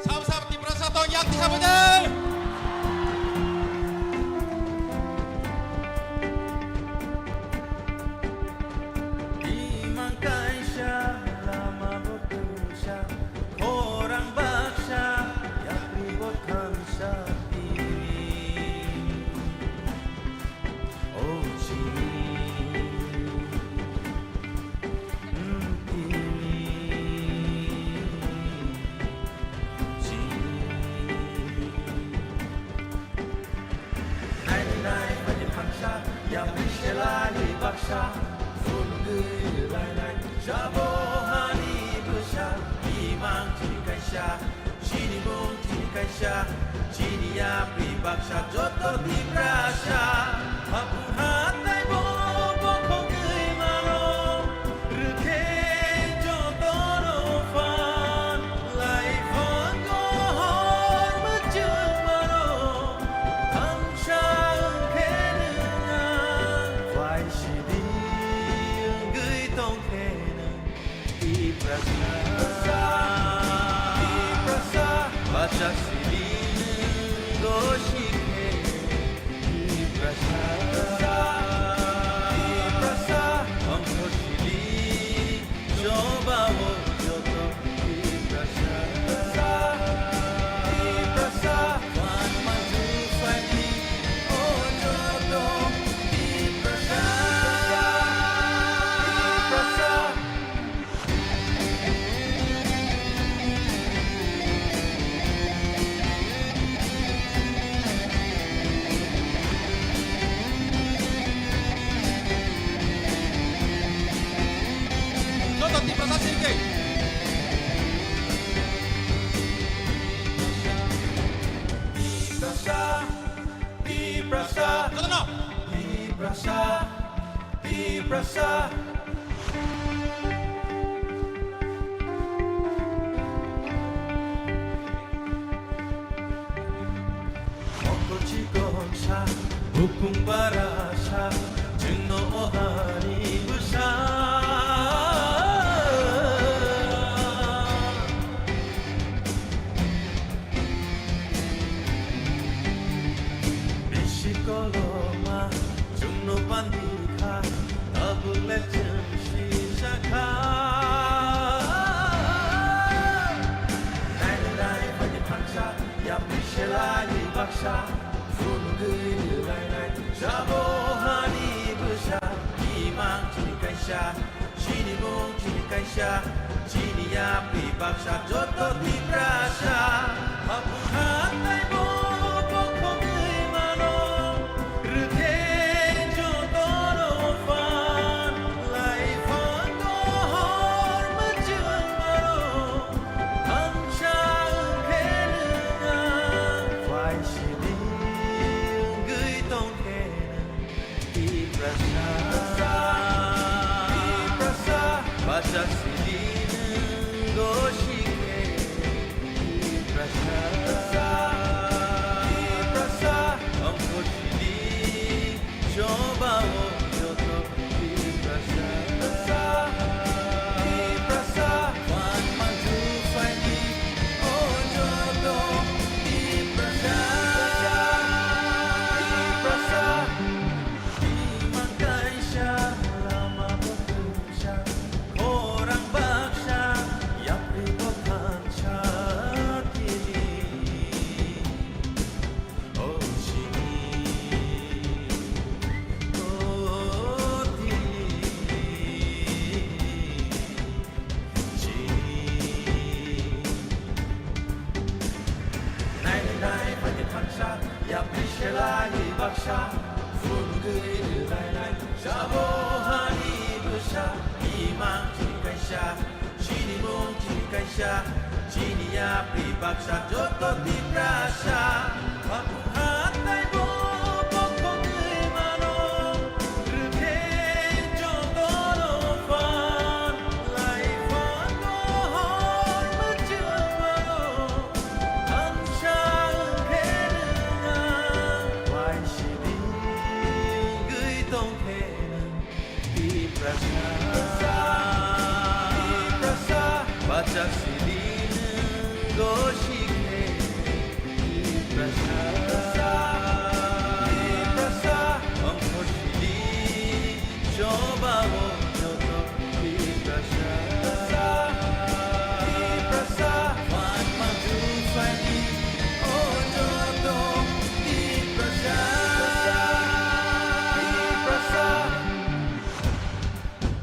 sab tiprasa to yak thabade Imang kaisha lama berdosa orang baksa Fulgulailan Jabohani Busha Imang Tikaisha Shini Mung Tikaisha Shini Yapi Baksa Joto Di Prasha Hapuhat Nai Bo Bokong Gui Mano Ruke Joto No Fan Lai Fan Go Hor Machung Mano Hamsha Kenuna Vai Shidi Gui Tong Kena Di Prasha Di Prasha Baca Sidi Goshike Di Prasha Di Prasha Amko Shili Shoba Wo Joto Di Prasha Di Prasha Wan Maju Fadi Oh Joto Di Prasha Di Prasha Joto Di Prasad Sirke. Prasha Di Prasha Joto no. Di Prasha Di Prasha Moko Chikonsha Hukum Barasha Jingno Ohani Busha Bishikoloma Jungno Pandika Abule Jemshi Shaka Nai Nai Pani Pansha Yapishelani Baksha Fulgui Lai Lai Jabohani Busha Imang Tikaisha Shini Mung Tikaisha Shini Yapi Baksha Joto Di Prasha Hapuhat Nai Bo Bokong Gui Mano Ruke Joto No Fan Lai Fan Go Hor Machung Mano Hamsha Kenuna Vai Shidi Gui Tong Kena Di Prasha Di Prasha Baca Sidi Goshike Di Prasha Di Prasha Amko Shidi Shoba Wo Joto Di Prasha Di Prasha Wan Maju Fadi Oh Joto Di Prasha Di Prasha Imang Kaisha Lama Bekusha Orang Baksha Yapri Bokansha Kini Oh Shini Oh Tini Shini Nai Nai Pani Pansha Yapishelani Baksha Fulgui Lai Lai Jabohani Busha Imang Tikaisha Shini Mung Tikaisha Shini Yapi Baksha Joto Di Prasha Hapuhat Nai Bo Bokong Gui Mano Ruke Joto No Fan Lai Fan Go Hor Machung Mano Hamsha Kenuna Vai Shidi Gui Tong Kena Di Prasha Di Prasha Baca Sidi Goshike Di Prasha Di Prasha Amko Shidi Shoba Wo Joto Di Prasha Di Prasha Wan Maju Fadi Oh Joto Di Prasha Di Prasha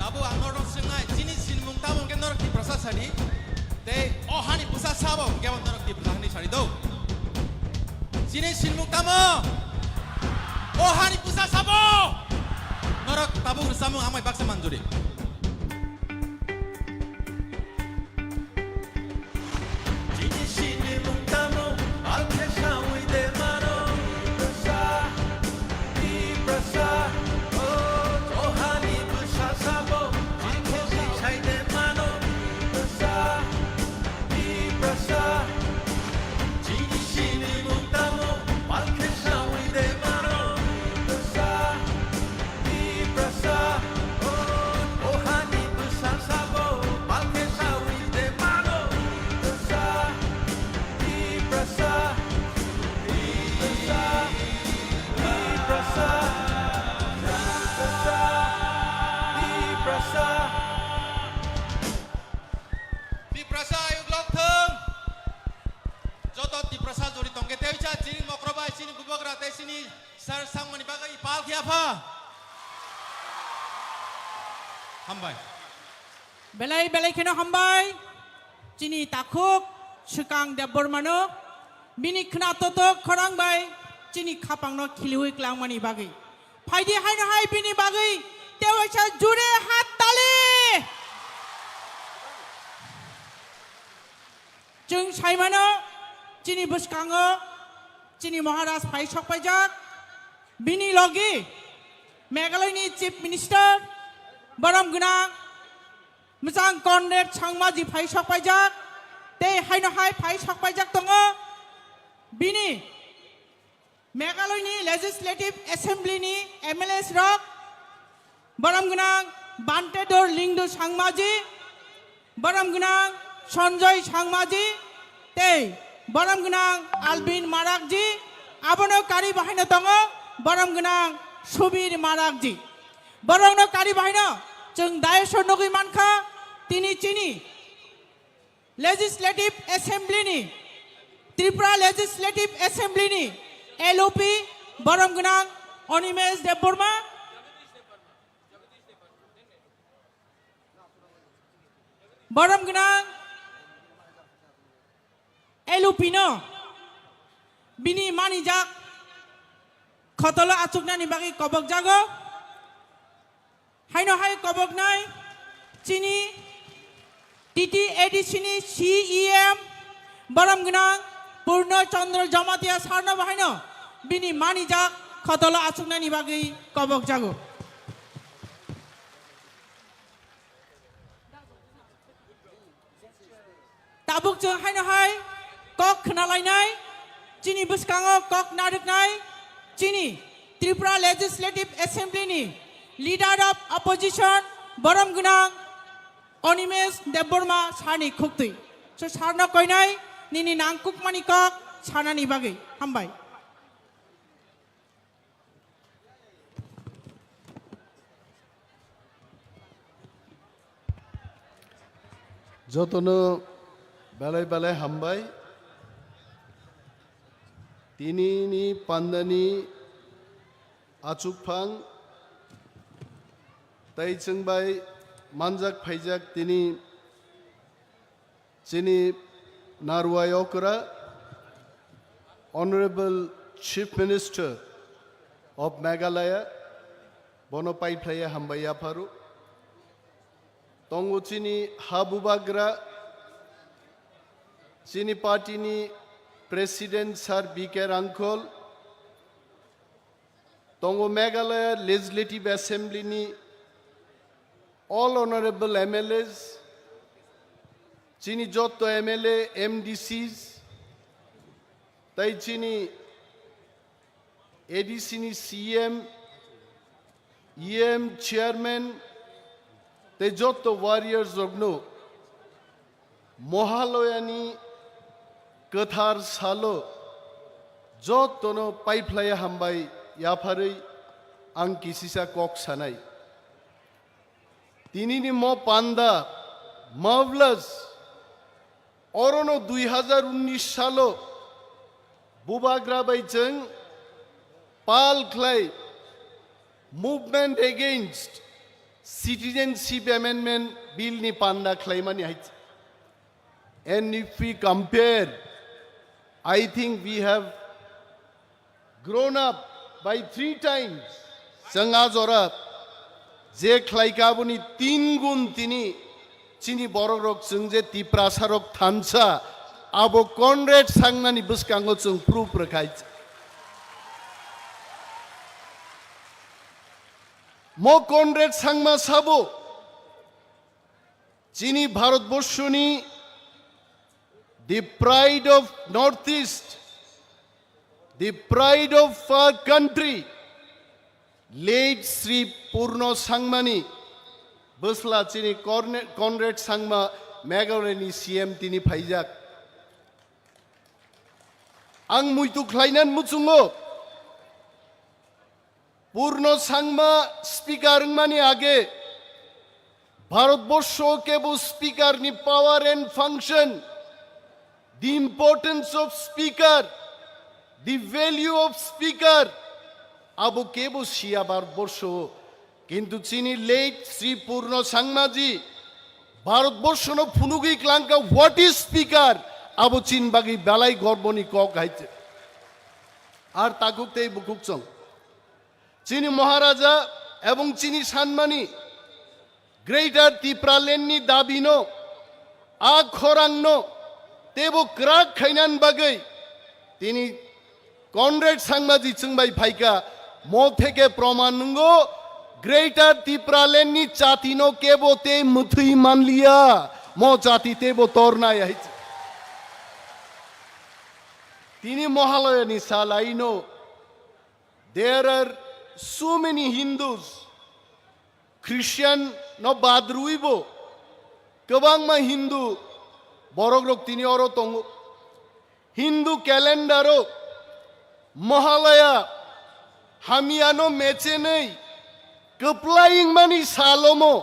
Tabu ang norong sengai sini sinmung tabung ke norok Di Prasad Sari. Te ohani pusat sabo ke norok Di Prasad Sari do. Sini sinmung tamu ohani pusat sabo norok tabuk resamung amai baksa manjuri. 진실이 뭉타모 알케샤위 데마노 이브라사 이브라사 오 조하니 부사사보 진코시 차이 데마노 이브라사 이브라사 진실이 뭉타모 알케샤위 데마노 이브라사 이브라사 오 조하니 부사사보 알케샤위 데마노 이브라사 Di prasa ayuk lok theng. Jotot di prasa jori tongke tewicha sini mokrobai sini gubak rate sini sar sang mani bagai pal kiapa. Hambai. বেলাই বেলাই খেনো হামবাই চিনি তাকুক সুকাং দেববর্মানো বিনি খনা তত খরাংবাই চিনি খাপাংনো খিলিউই ক্লাংমানি বাগै ফাইদি হাইনো high বিনি বাগै তেওইছা জুরে হাত তালি जों साइमानो चिनी बुसकाङो चिनी महाराज फाइ सकपाइजाक बिनि लगी मेघालयनि चिफ मिनिस्टार बरम गोनां मोजां कनरेड सांमाजी फाइ सकपाइजाक ते हाइनो हाय फाइ सकपाइजाक दङ बिनि मेघालयनि लेजिस्लेटिभ एसेम्ब्लिनि एमएलएस रक बरम गोनां बान्टेदर लिंगदु सांमाजी बरम गोनां সঞ্জয় সাংমাজি তে বরম গোনাং আলবিন মারাকজি আবনো কারি বাহিনো দङ বরম গোনাং সুবীর মারাকজি বরংনো কারি বাহিনো जों दायेश्वर नगै मानखा তিনি চিনি लेजिस्लेटिभ एसेम्ब्लिनि त्रिपुरा लेजिस्लेटिभ एसेम्ब्लिनि एलओपि बरम गोनां अनिमेश देबबर्मा बरम गोनां एलुपिनो बिनि मानिजाक खतलो आचुकनानि बागै कबक जागो हाइनो हाय कबक नाय चिनी टीटी एडिसिनि सीईएम बरम गोनां पूर्ण चंद्र जमातिया सारनो बाहायनो बिनि मानिजाक खतलो आचुकनानि बागै कबक जागो ताबुक जों हाइनो हाय कक खोनालायनाय चिनी बुसकाङो कक नारकनाय चिनी त्रिपुरा लेजिस्लेटिभ एसेम्ब्लिनि लिडार अफ अपोजिशन बरम गोनां अनिमेश देबबर्मा सारनि खुक्तै सो सारनो कयनाय निनि नांकुकमानि कक सारनानि बागै हामबाय যতনো বেলায় বেলায় হামবাই তিনিনি পান্দানি আচুকফাং তাই जोंबाय मानजाक फाइजाक तिनी चिनी नारवायकरा Honorable Chief Minister of Meghalaya bono paiflaya hambaya faru tongo chini habubagra chini party ni President Sir B.K. Rangkol tongo Meghalaya Legislative Assembly ni all honorable MLAs chini jotto MLA MDCs tai chini ADC ni CM EM chairman tai jotto warriors ogno mohaloyani kathar salo jottono pipeline hambai yafarai ang kisisa kok sanai tinini mo panda marvelous orono 2019 salo bubagra bai jeng pal clay movement against citizenship amendment bill ni panda clay mani hait and if we compare I think we have grown up by 3 times sanga jora যে খ্লাইকাবনি 3 গুণ তিনি চিনি বড় rock जों যে তিপ্রাসারক থানসা আবো Conrad সাংনানি বসকাঙ্গ जों proof রাখাই মো কনরেড সাংমা সাবো চিনি ভারতবর্ষনি the pride of north east the pride of our country late Sri Purno Sangmani Busla Chini Conrad Sangma Megalani CM Tini Pajak Ang Muitu Klainan Mutsungo Purno Sangma Speaker Mani Age Bharatborsho Kebo Speaker ni power and function the importance of speaker the value of speaker আবু কেবো শিয়া ভারতবর্ষ কিন্তু চিনি late Shri Purno সাংমাজি ভারতবর্ষ ন ফুনুগি ক্লাঙ্কা what is speaker আবু চীন বাগি বেলাই গর্বনি কক হাইছে আর তাকুকতে বুকুকচং চিনি মহারাজা এবং চিনি সানমানি গ্রেটার তিপ্রালেননি দাবিনো আ খরাংন তেবো ক্রাক খাইনান বাগৈ তিনি কনরেড সাংমাজি চুংবাই ফাইকা মো থেকে প্রমাণঙ্গ গ্রেটার তিপ্রালেননি চাতিনো কেবো তে মুথুই মানলিয়া মো জাতি তেবো তরনায় আইছে তিনি মহালয়ানি সালাইনো there are so many Hindus Christian no badruibo kabang ma Hindu borogrok tini oro tongo Hindu calendaro Mahalaya হামিয়ানো মেচে নেই কপ্লাইং মানি সালোমো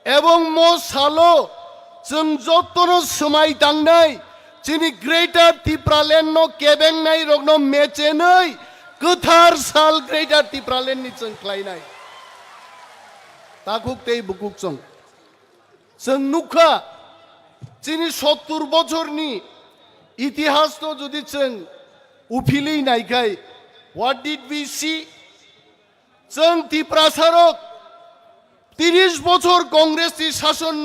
এবং মো সালো जों যতনো সময় দাংনাই চিনি গ্রেটার তিপ্রালেন কেবেং নাই রগ্ন মেচে নেই কোথার সাল গ্রেটার তিপ্রালেন নি जों খ্লাইনাই তাকুক তেই বুকুক जों নুখা চিনি 70 বছরনি ইতিহাস তো যদি जों উফিলেই নাইখাই হোয়াট ডিড উই সি जों তিপ্রাসারক 30 বছর কংগ্রেসি শাসন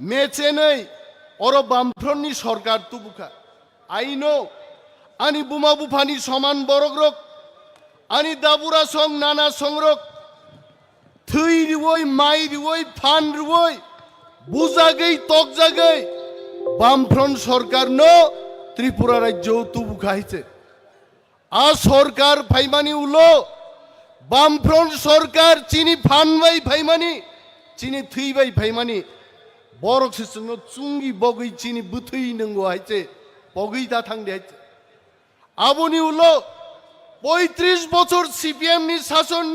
মেচে নেই অর বামফ্রন্টনি সরকার তুবুখা আইনো আনি বুমা বুফানি সমান বরগ্রক আনি দাবুরা সং নানা সংরক থুই রিওই মাই রিওই ফান রিওই বুজাগৈ তক জাগৈ বামফ্রন্ট সরকার ত্রিপুরা রাজ্য তুবুখা হইছে আ সরকার ভাইমানি উলো বামফ্রন্ট সরকার চিনি ফানবাই ভাইমানি চিনি থুইবাই ভাইমানি বরক সিসঙ্গ চুঙ্গি বগৈ চিনি বুথুই নঙ্গো হাইছে বগৈ দা থাংদে হাইছে আবনি উলো 35 বছর সিপিএম নি শাসন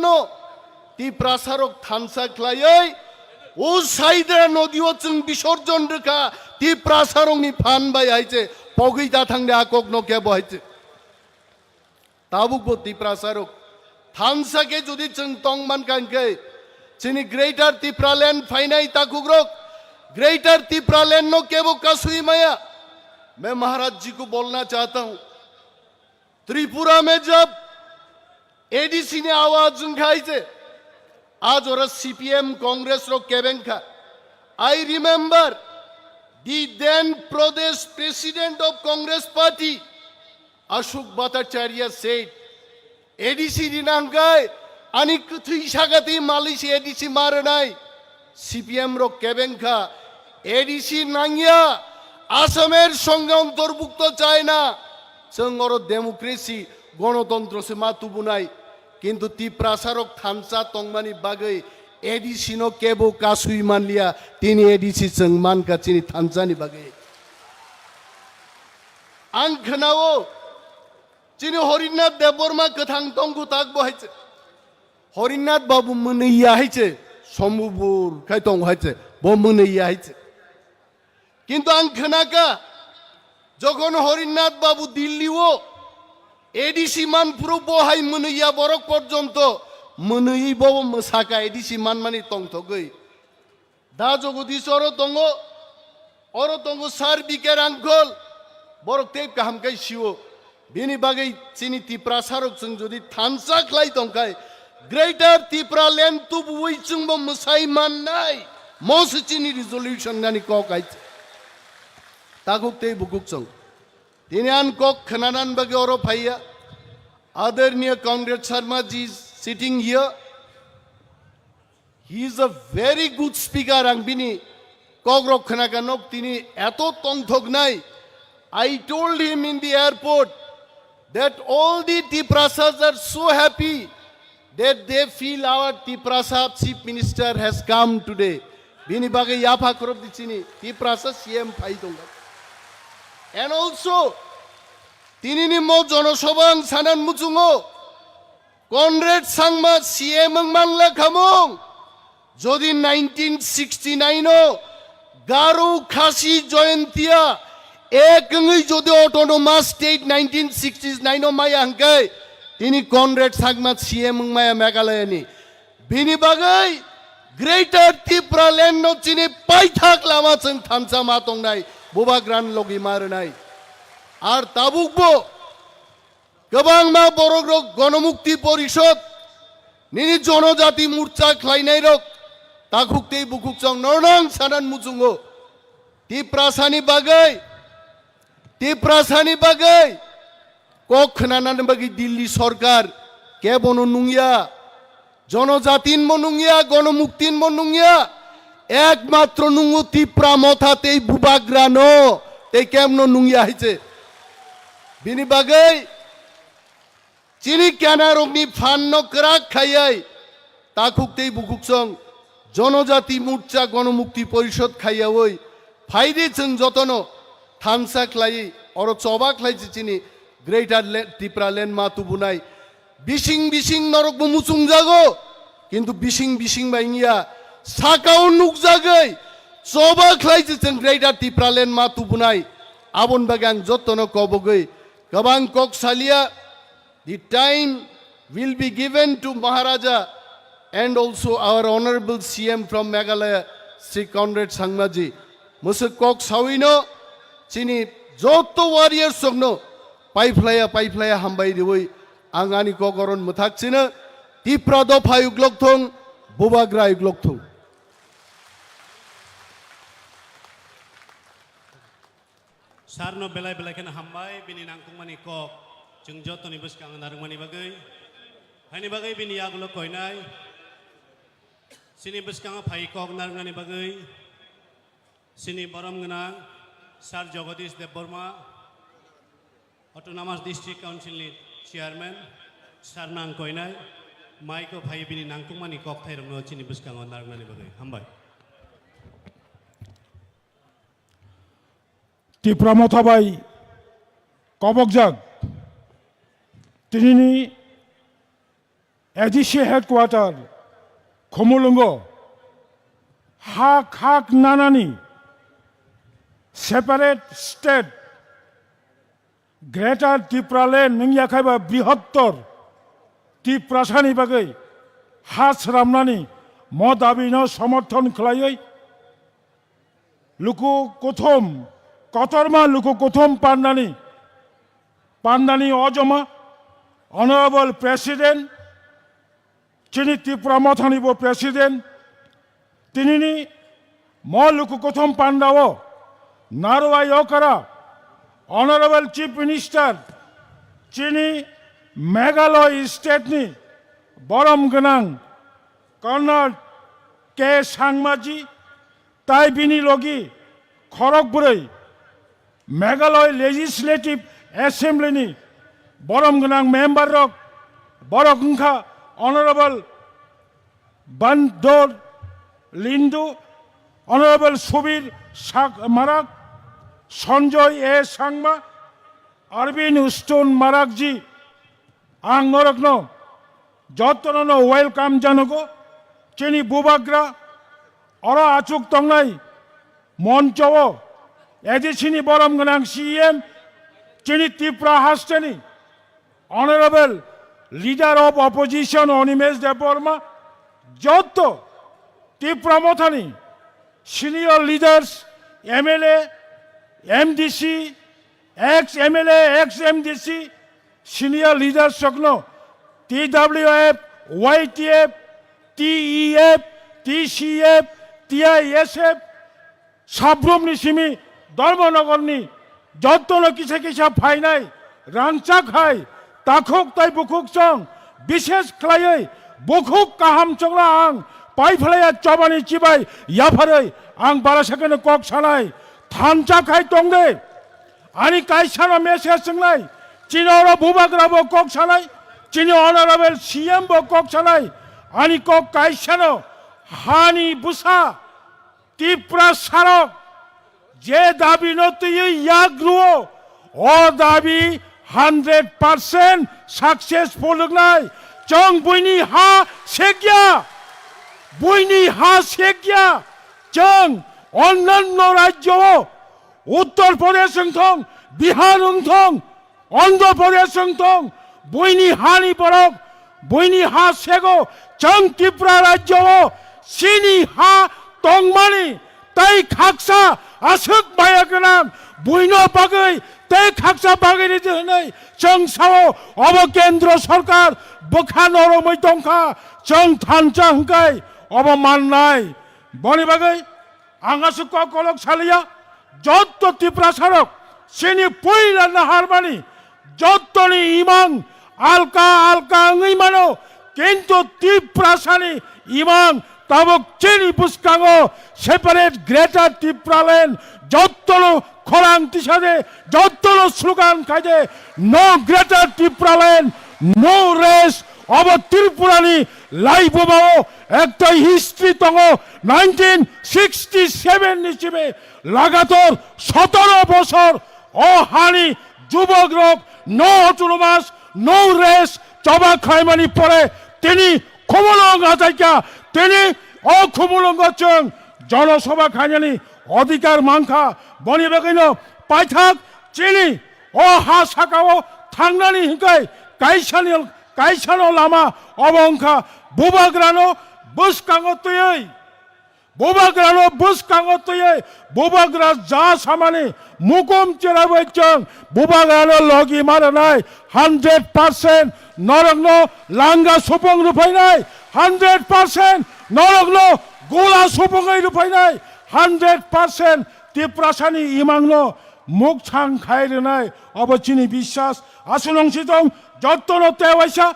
তি প্রাসারক থানসা খ্লাইই ও সাইদরা নদীও চুং বিসর্জন রেখা তি প্রাসারক নি ফানবাই হাইছে বগৈ দা থাংদে আকক ন কে বহাইছে তাবুক তি প্রাসারক থানসাকে যদি চুং তংমান কাঙ্কে চিনি গ্রেটার তিপ্রালেন ফাইনাই তাকুগ্রক ग्रेटर तिप्रालेन नो केवो कसुई माया मैं महाराज जी को बोलना चाहता हूं त्रिपुरा में जब एडीसी ने आवाज उठाई थे आज और सीपीएम कांग्रेस रो केबेंखा आई रिमेंबर दी देन प्रदेश president of Congress party Ashok Bhattacharya said ADC दिनांकाय आणि कुथुई सागाती मालिशी एडीसी मारनाय सीपीएम रो केबेंखा এডিসি নাঙ্গিয়া আসামের সঙ্গে অন্তর্ভুক্ত চায় না সঙ্গর ডেমোক্রেসি গণতন্ত্র সে মাতুবু নাই কিন্তু তি প্রাসারক থানসা তংমানি বাগৈ এডিসি নো কেবো কাসুই মানলিয়া তিনি এডিসি সং মানকা চিনি থানসানি বাগৈ আং খনাও চিনি হরিনাথ দেববর্মা কথাং তংগু তাক বহাইছে হরিনাথ বাবু মনে ইয়া হইছে সম্ভুপুর খাইতং হইছে ব মনে ইয়া হইছে কিন্তু আংখানাকা যখন হরিনাথ বাবু দিল্লিও এডিসি মান পুরো বহাই মনইয়া বরক পর্যন্ত মনই বব মসাকা এডিসি মান মানি তংথগৈ দা জগদীশ অর তঙ্গ সার বিকের আঙ্কল বরক তেপ কাহামকাই শিও বেনি বাগৈ চিনি তি প্রাসারক जों যদি থানসা খ্লাই তংকাই Greater Tripura land tu buwi chungbo musai man nai. Most chini resolution nani kok ait. Takuk te bukuk chong. Tinian kok khananan bagi oro phaiya. Adharniya Comrade Sharma ji is sitting here. He is a very good speaker. Angbini kogrok khanakanok tini eto tongthok nai. I told him in the airport that all the Tiprasas are so happy that they feel our Tiprasa Chief Minister has come today. Bini bagai yafa korop di sini Tiprasa CM phai tonga. And also, tinini mo jonosobang sanan muchungo Comrade Sangma CM manla khamong jodi 1969 o Garu Khasi Joyantia ekngi jodi autonomous state 1969 o maya hangkai tini Comrade Sangma CM maya Meghalaya ni bini bagai Greater Tripura land no chini paithak lama chung thamsa matong nai bubagran logi marnai ar tabukbo gobang ma borogrok Ganamukti Porishod nini jonojati murcha khlainai rok takhukte bukuk chong nornang sanan muchungo Tiprasani bagai kok khananan bagi Dilli Sarkar ke bono nungya জনজাতিন মনুঙ্গিয়া গণমুক্তিন মনুঙ্গিয়া একমাত্র নুঙ্গু ত্রিপুরা মথাতেই বুবাগ্রানো এই কেমন নুঙ্গিয়া হইছে বিনি বাগাই চিনি কেনারংনি ফান্ন crack খাইয়াই তাকুকতেই বুকুকসং জনজাতি মোর্চা গণমুক্তি পরিষদ খাইয়া ওই ফাইদে চং যতন থামসা খ্লাই অর চবা খ্লাইছে চিনি গ্রেটার ত্রিপুরা ল্যান্ড মা তুবুনাই বিশিং নরক মুচুং জাগো কিন্তু বিশিং বাইঙ্গিয়া সাকাও নুক জাগাই চবা খ্লাইছে চং গ্রেটার ত্রিপুরা ল্যান্ড মা তুবুনাই আবন বাগাং যতন কবগৈ গবাং কক সালিয়া the time will be given to Maharaja and also our honorable CM from Meghalaya Sri Comrade Sangma ji musu kok sawino chini joto warriors sogno paiflaya hambai diwoi angani kogoron muthak china Tripura dofa uglok thong bubagra uglok thong Sarno belai kena hambai bini nangkung mani kok jeung jotoni buskang narungmani bagai hani bagai bini agulo koinai sini buskang phai kok narungani bagai sini borom genang Sar Jagadish Debbarma Autonomous District Council ni Chairman Sarnang koinai Maiko phai bini nangkung mani kok thairungno sini buskang narungani bagai hambai Tripura mothabai kobokjak tinini ADC headquarter Khomolungo hak nanani separate state Greater Tripura land ningyakhaiba bihottor Tripurasani bagai has ramnani modabino সমর্থন khlaioi luku kothom Kotorma luku kothom pandani ojoma Honorable President chini Tripura mothanibo President tinini mo luku kothom pandao narwa yokara Honorable Chief Minister chini Meghalaya State ni borom ganang Colonel K Sangma ji tai bini logi Khorogburei Meghalaya Legislative Assembly ni borom ganang member rok borokungkha Honorable Bandor Lindu Honorable Subir Marak Sanjoy A Sangma Arvin Uston Marak ji ang norokno jotono welcome janogo chini bubagra ora achuk tongnai মঞ্চও এদিছিনি বরম গনাং CM চিনি Tripura হাস্টেনি honourable leader of opposition Animesh Debbarma যত Tripura মথানি senior leaders MLA MDC ex MLA ex MDC senior leaders সকল TWF YTF, TEF, TCF, TISF, साब्रुमनि सिमी धर्मनगरनि जत्तनो किसा किसा फाइनाय रांचाक हाय ताखुक ताय बुकुक चं विशेष खलायै बुकुक काहाम चंग्रा आं पाइफलाया चबानि चिबाय याफारै आं बारासाखनो कक सानाय थानचाक हाय तंदे आनी कायसानो मेसेज संलाय चिनोरो बुबाग्राबो कक सानाय चिनो अनरेबल CM बो कक सानाय आनी कक कायसानो हानि बुसा तीव्र सारक जे दाबी नतुयै याग्रुओ ओ दाबी 100% सक्सेसफुल लगनाय जों बयनि हा सेग्या बयनि हा सेग्या जों अन्यान्य राज्योआव उत्तर प्रदेश थं बिहार थं अन्ध्र प्रदेश थं बयनि हानि बरक बयनि हा सेगो जों त्रिपुरा राज्योआव सिनि हा तंमानि तै खाकसा आसुक बाया गोनां बयनो बागै तै खाकसा बागैनि जोहै जों सावो अब केन्द्र सरकार बोखा नरमै दंखा जों थानचा हंखाय अब माननाय बनि बागै आंगासु कलक सालिया जत्त त्रिपुरा सारक सिनि पयला नाहारमानि जत्तनि इमां आलका आलका ओङै मानो किन्तु त्रिपुरा सानि इमां ताबुक चीनी बुस्कांगो सेपारेट ग्रेटर त्रिपुरालैंड जत्तलो खरां तिसादे जत्तलो स्लोगान खाइदे no greater Tripuraland no rest अब त्रिपुरानि लाइबोबाओ एकटा हिस्ट्री दङो 1967 निसिमे लागातार 17 बছর ओ हानि যুবক রোগ नो অটোনমাস नो रेस चबा खायमानि परे तिनि खमलंग आजाइका तिनि अखमलंगजों जनसभा खायनानि अधिकार मांखा बनि बागैनो पाइथाक चिनि ओ हा साकाओ थांनानि हिंखाय कायसानो लामा अबंखा बुबाग्रानो बुस्कांगो तुयै बुबाग्रा जा सामानि मुकुम चिराबैजों बुबाग्रानो लगी मारनाय 100% नरगनो लांगा सुपं रुफायनाय 100% नरगनो गोला सुपङै रुफायनाय 100% त्रिपुरासानि इमांनो मुख छां खायरनाय अबचिनि विश्वास आसुनंसि दं जत्तनो तेवाइसा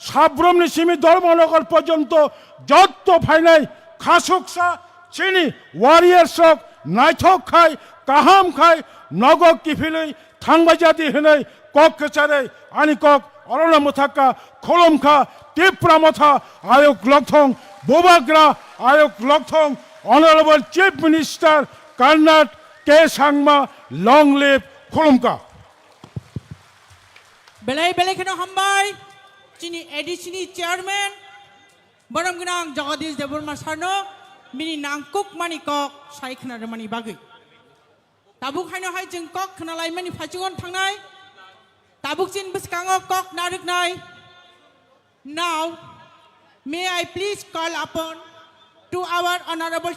साब्रुमनि सिमी धर्मनगर पर्यन्त जत्त फायनाय खासुकसा चिनि वारियर्स नायथक खाय काहाम खाय नगक किफिलै थांबायजादि होनै कक कचारै आनि कक अरना मुथाका खोलमखा त्रिपुरा मथा आयोग लकथं बुबाग्रा आयोग लकथं ऑनरेबल चीफ मिनिस्टर कर्नाट के सांगमा लॉन्ग लिव खोलमका बेलाय बेलायखनो हामबाय चिनि एडिसिनि चेयारमैन बरमगोनां जगदीश देबबर्मा सारनो मिनि नांकुक मानि कक सायखनार मानि बागै ताबुक हायनो हाय जों कक खोनालाय मानि फाइजोन थांनाय ताबुक चिन बिस्कांगो कक नारुकनाय now may I please call upon to our honorable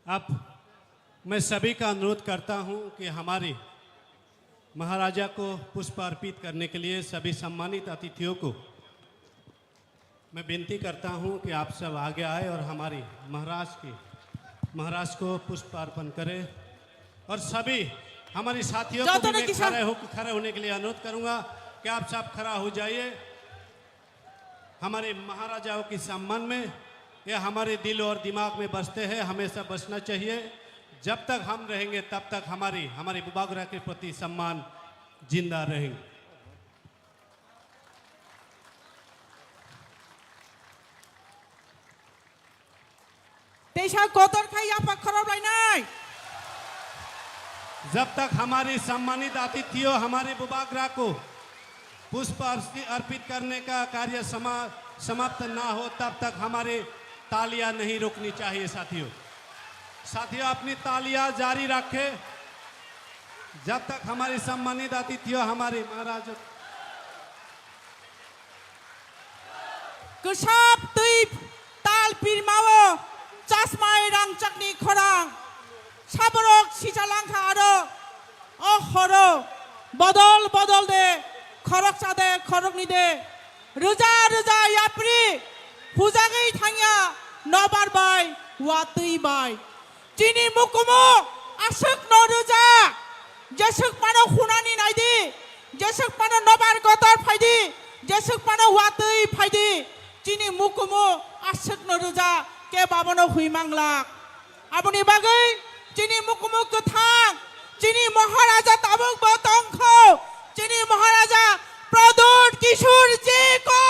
अब मैं सभी का अनुरोध करता हूं कि हमारे महाराजा को पुष्प अर्पित करने के लिए सभी सम्मानित अतिथियों को मैं विनती करता हूं कि आप सब आगे आए और हमारी महाराज को पुष्प अर्पण करें और सभी हमारे साथियों को भी मैं खड़े होने के लिए अनुरोध करूंगा कि आप सब खड़ा हो जाइए हमारे महाराजाओं के सम्मान में। ये हमारे दिल और दिमाग में बसते हैं, हमेशा बसना चाहिए। जब तक हम रहेंगे तब तक हमारे बुबाग्रा के प्रति सम्मान जिंदा रहेंगे। जब तक हमारे सम्मानित अतिथियों हमारे बुबाग्रा को पुष्प अर्पित करने का कार्य समाप्त ना हो तब तक हमारे तालियां नहीं रुकनी चाहिए। साथियों अपनी तालियां जारी रखें जब तक हमारे सम्मानित अतिथियों हमारे महाराज Kusap tuip tal pirmawo chasmai rang chakni khorang 사버럭 시잘랑카 아로 어허로 버덜 데 커럭사데 커럭니데 르자 야프리 후장의 탕야 너바르바이 와뜨이바이 지니 무꾸무 아슥 너르자 제슥 파노 후나니 나이디 제슥 파노 너바르 거터 파이디 제슥 파노 와뜨이 파이디 지니 무꾸무 아슥 너르자 깨바바노 후이망락 아버니 바의 지니 무꾸무 그탕 지니 মহারাজা তাবুক বতংখ 지니 মহারাজা প্রদুত কিশোর জি को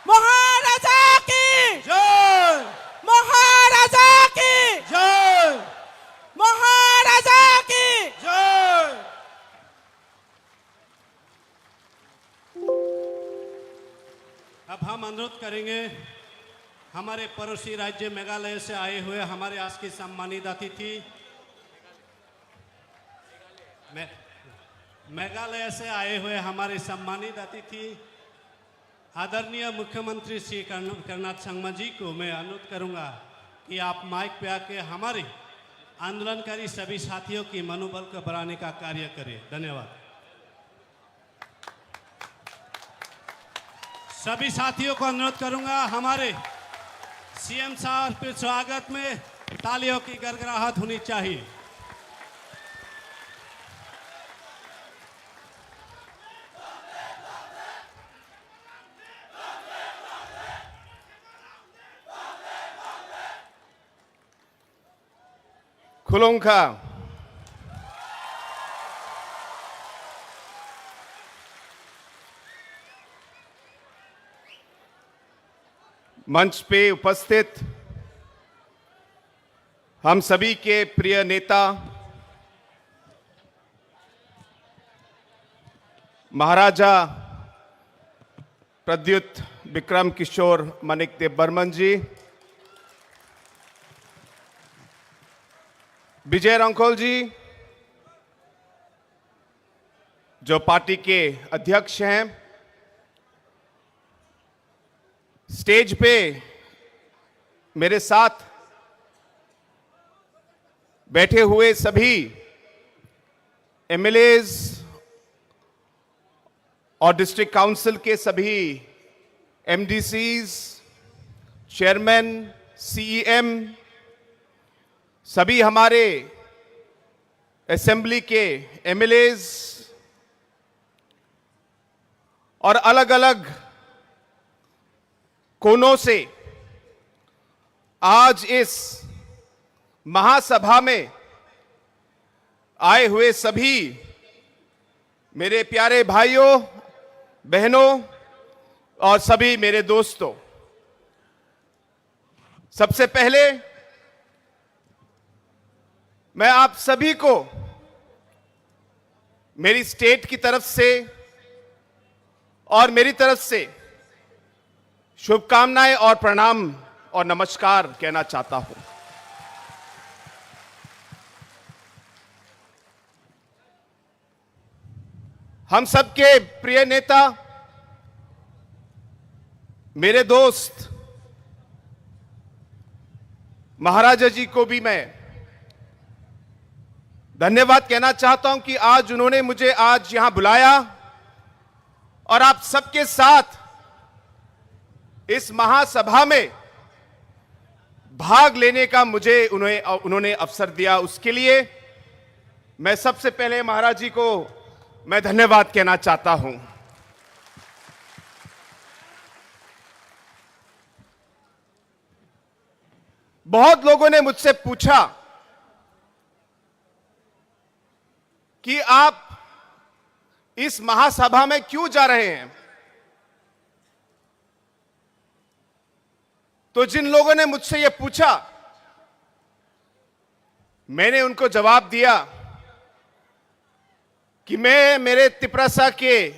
महाराजा की জয় महाराजा की জয় महाराजा की জয়। अब हम अनुरोध करेंगे हमारे पड़ोसी राज्य मेघालय से आए हुए हमारे आज की सम्मानित अतिथि मेघालय से आए हुए हमारे सम्मानित अतिथि आदरणीय मुख्यमंत्री श्री कर्नाथ संगमा जी को मैं अनुरोध करूंगा कि आप माइक पे आके हमारे आंदोलनकारी सभी साथियों की मनोबल को बढ़ाने का कार्य करें। धन्यवाद। सभी साथियों को अनुरोध करूंगा हमारे सीएम साहब के स्वागत में तालियों की गड़गड़ाहट होनी चाहिए। खुलोंखा मंच पे उपस्थित हम सभी के प्रिय नेता महाराजा प्रद्युत विक्रम किशोर माणिक्य बर्मन जी, विजय रंखोल जी जो पार्टी के अध्यक्ष हैं, स्टेज पे मेरे साथ बैठे हुए सभी एमएलएज और डिस्ट्रिक्ट काउंसिल के सभी एमडीसीज, चेयरमैन, सीईएम, सभी हमारे असेंबली के एमएलएज और अलग अलग कोनों से आज इस महासभा में आए हुए सभी मेरे प्यारे भाइयों बहनों और सभी मेरे दोस्तों, सबसे पहले मैं आप सभी को मेरी स्टेट की तरफ से और मेरी तरफ से शुभकामनाएं और प्रणाम और नमस्कार कहना चाहता हूं। हम सबके प्रिय नेता, मेरे दोस्त महाराजा जी को भी मैं धन्यवाद कहना चाहता हूं कि आज उन्होंने मुझे आज यहां बुलाया और आप सबके साथ इस महासभा में भाग लेने का मुझे उन्होंने अवसर दिया। उसके लिए मैं सबसे पहले महाराज जी को मैं धन्यवाद कहना चाहता हूं। बहुत लोगों ने मुझसे पूछा कि आप इस महासभा में क्यों जा रहे हैं, तो जिन लोगों ने मुझसे यह पूछा मैंने उनको जवाब दिया कि मैं मेरे तिपरासा के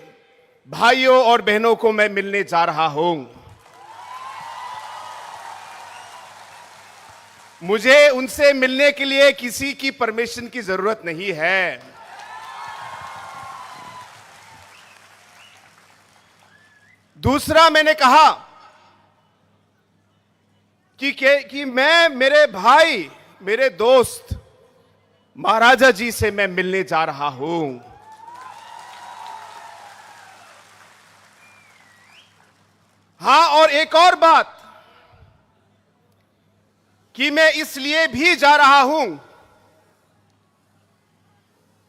भाइयों और बहनों को मैं मिलने जा रहा हूं। मुझे उनसे मिलने के लिए किसी की परमिशन की जरूरत नहीं है। दूसरा मैंने कहा कि मैं मेरे भाई मेरे दोस्त महाराजा जी से मैं मिलने जा रहा हूं। हां, और एक और बात कि मैं इसलिए भी जा रहा हूं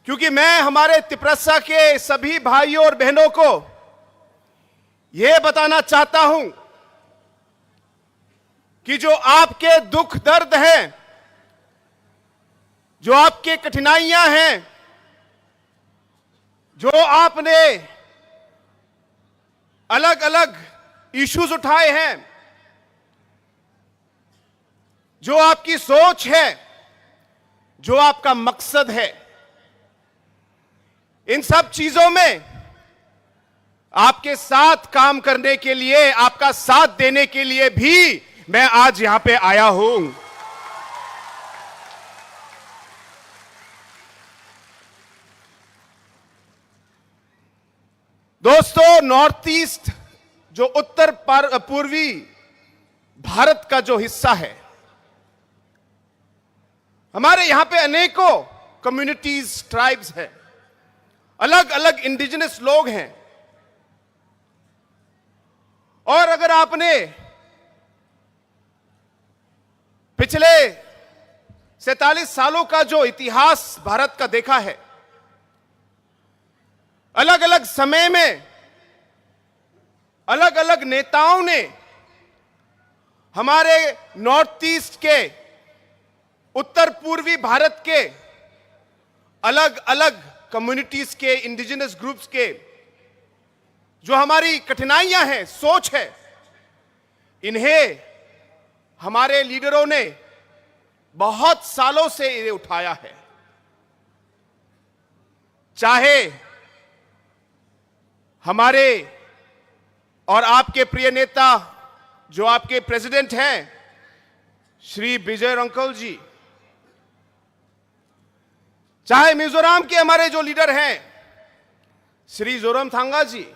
क्योंकि मैं हमारे तिपरसा के सभी भाइयों और बहनों को यह बताना चाहता हूं कि जो आपके दुख दर्द हैं, जो आपके कठिनाइयां हैं, जो आपने अलग अलग इश्यूज उठाए हैं, जो आपकी सोच है, जो आपका मकसद है, इन सब चीजों में आपके साथ काम करने के लिए, आपका साथ देने के लिए भी मैं आज यहां पे आया हूं। दोस्तों, नॉर्थ ईस्ट जो उत्तर पूर्वी भारत का जो हिस्सा है, हमारे यहां पे अनेकों कम्युनिटीज, ट्राइब्स हैं, अलग अलग इंडिजिनस लोग हैं। और अगर आपने पिछले 47 सालों का जो इतिहास भारत का देखा है, अलग अलग समय में अलग अलग नेताओं ने हमारे नॉर्थ ईस्ट के, उत्तर पूर्वी भारत के अलग अलग कम्युनिटीज के, इंडिजिनस ग्रुप्स के जो हमारी कठिनाइयां हैं, सोच है, इन्हें हमारे लीडरों ने बहुत सालों से इन्हें उठाया है। चाहे हमारे और आपके प्रिय नेता जो आपके प्रेसिडेंट हैं श्री विजय रंकल जी, चाहे मिजोरम के हमारे जो लीडर हैं श्री जोरमथंगा जी,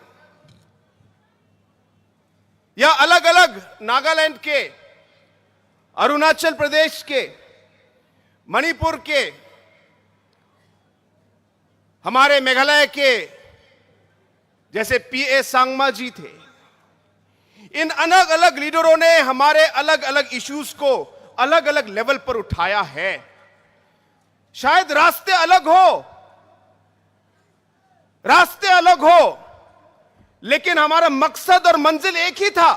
या अलग अलग नागालैंड के, अरुणाचल प्रदेश के, मणिपुर के, हमारे मेघालय के जैसे पीए सांगमा जी थे, इन अलग अलग लीडरों ने हमारे अलग अलग इश्यूज को अलग अलग लेवल पर उठाया है। शायद रास्ते अलग हो, लेकिन हमारा मकसद और मंजिल एक ही था।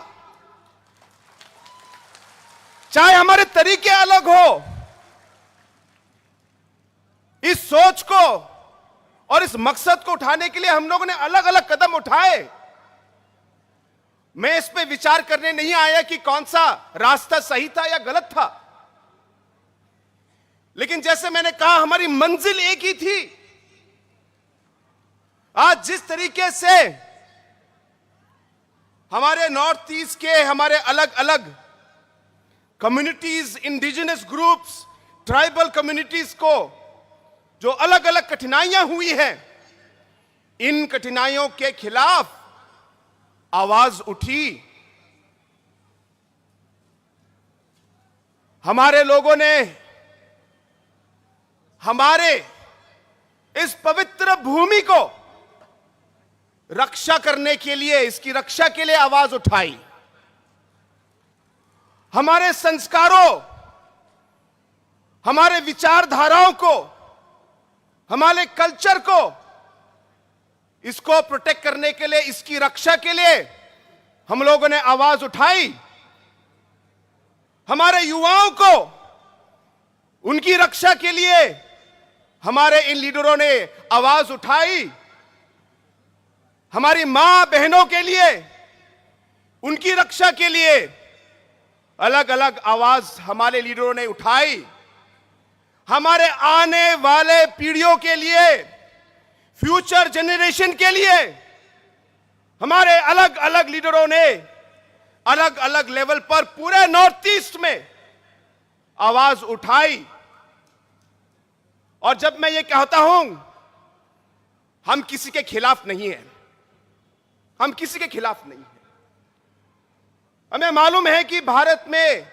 चाहे हमारे तरीके अलग हो, इस सोच को और इस मकसद को उठाने के लिए हम लोगों ने अलग अलग कदम उठाए। मैं इस पे विचार करने नहीं आया कि कौन सा रास्ता सही था या गलत था, लेकिन जैसे मैंने कहा, हमारी मंजिल एक ही थी। आज जिस तरीके से हमारे नॉर्थ ईस्ट के हमारे अलग अलग communities, indigenous groups, tribal communities को जो अलग अलग कठिनाइयां हुई हैं, इन कठिनाइयों के खिलाफ आवाज उठी। हमारे लोगों ने हमारे इस पवित्र भूमि को रक्षा करने के लिए, इसकी रक्षा के लिए आवाज उठाई। हमारे संस्कारों, हमारे विचारधाराओं को, हमारे कल्चर को, इसको प्रोटेक्ट करने के लिए, इसकी रक्षा के लिए हम लोगों ने आवाज उठाई। हमारे युवाओं को उनकी रक्षा के लिए हमारे इन लीडरों ने आवाज उठाई। हमारी मां बहनों के लिए, उनकी रक्षा के लिए अलग अलग आवाज हमारे लीडरों ने उठाई। हमारे आने वाले पीढ़ियों के लिए, फ्यूचर जनरेशन के लिए हमारे अलग अलग लीडरों ने अलग अलग लेवल पर पूरे नॉर्थ ईस्ट में आवाज उठाई। और जब मैं ये कहता हूं, हम किसी के खिलाफ नहीं हैं, हम किसी के खिलाफ नहीं हैं। हमें मालूम है कि भारत में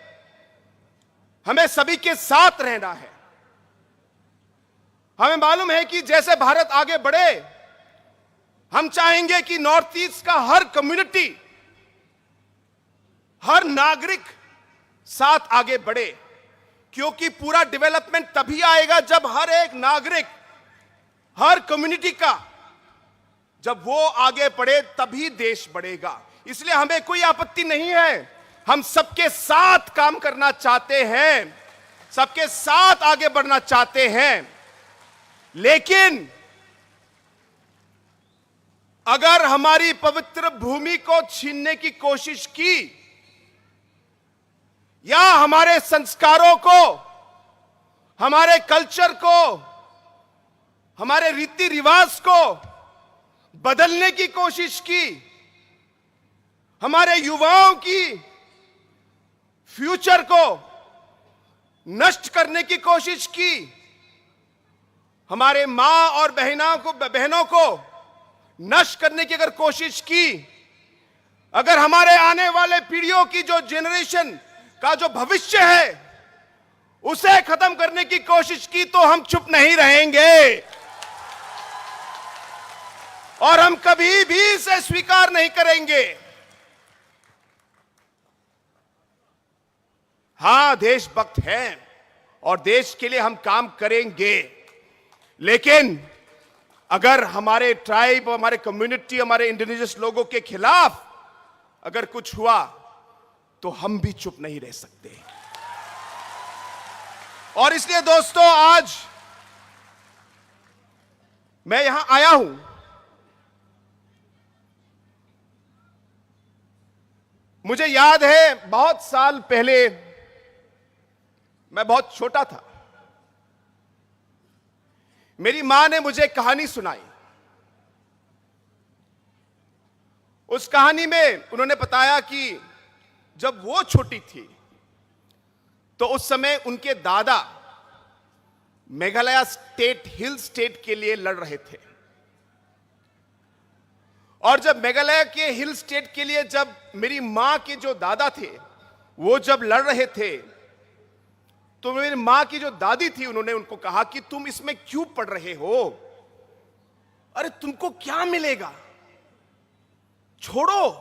हमें सभी के साथ रहना है। हमें मालूम है कि जैसे भारत आगे बढ़े, हम चाहेंगे कि नॉर्थ ईस्ट का हर कम्युनिटी, हर नागरिक साथ आगे बढ़े, क्योंकि पूरा डेवलपमेंट तभी आएगा जब हर एक नागरिक, हर कम्युनिटी का जब वो आगे बढ़े तभी देश बढ़ेगा। इसलिए हमें कोई आपत्ति नहीं है, हम सबके साथ काम करना चाहते हैं, सबके साथ आगे बढ़ना चाहते हैं। लेकिन अगर हमारी पवित्र भूमि को छीनने की कोशिश की या हमारे संस्कारों को, हमारे कल्चर को, हमारे रीति रिवाज को बदलने की कोशिश की, हमारे युवाओं की फ्यूचर को नष्ट करने की कोशिश की, हमारे मां और बहनों को नष्ट करने की अगर कोशिश की, अगर हमारे आने वाले पीढ़ियों की जो जनरेशन का जो भविष्य है उसे खत्म करने की कोशिश की, तो हम चुप नहीं रहेंगे और हम कभी भी इसे स्वीकार नहीं करेंगे। हां, देशभक्त हैं और देश के लिए हम काम करेंगे, लेकिन अगर हमारे ट्राइब, हमारे कम्युनिटी, हमारे इंडिजिनस लोगों के खिलाफ अगर कुछ हुआ तो हम भी चुप नहीं रह सकते। और इसलिए दोस्तों, आज मैं यहां आया हूं, मुझे याद है बहुत साल पहले मैं बहुत छोटा था, मेरी मां ने मुझे कहानी सुनाई। उस कहानी में उन्होंने बताया कि जब वो छोटी थी तो उस समय उनके दादा मेघालय स्टेट, हिल स्टेट के लिए लड़ रहे थे। और जब मेघालय के हिल स्टेट के लिए जब मेरी मां के जो दादा थे वो जब लड़ रहे थे, तो मेरी मां की जो दादी थी उन्होंने उनको कहा कि तुम इसमें क्यों पढ़ रहे हो, अरे तुमको क्या मिलेगा, छोड़ो,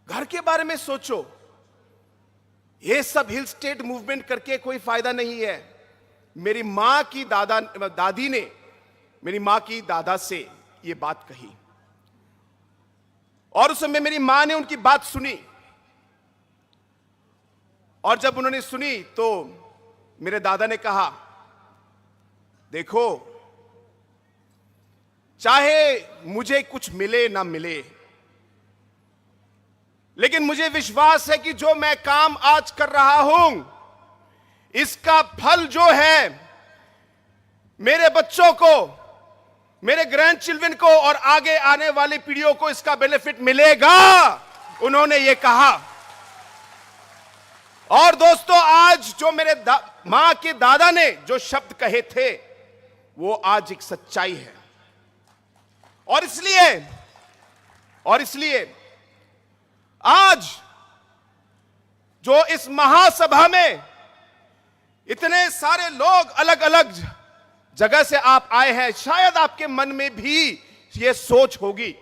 घर के बारे में सोचो, ये सब हिल स्टेट मूवमेंट करके कोई फायदा नहीं है। मेरी मां की दादी ने मेरी मां की दादा से ये बात कही और उस समय मेरी मां ने उनकी बात सुनी। और जब उन्होंने सुनी तो मेरे दादा ने कहा, देखो, चाहे मुझे कुछ मिले ना मिले, लेकिन मुझे विश्वास है कि जो मैं काम आज कर रहा हूं इसका फल जो है मेरे बच्चों को, मेरे ग्रैंड चिल्ड्रन को और आगे आने वाली पीढ़ियों को इसका बेनिफिट मिलेगा, उन्होंने ये कहा। और दोस्तों, आज जो मेरे मां के दादा ने जो शब्द कहे थे वो आज एक सच्चाई है। और इसलिए आज जो इस महासभा में इतने सारे लोग अलग अलग जगह से आप आए हैं, शायद आपके मन में भी ये सोच होगी,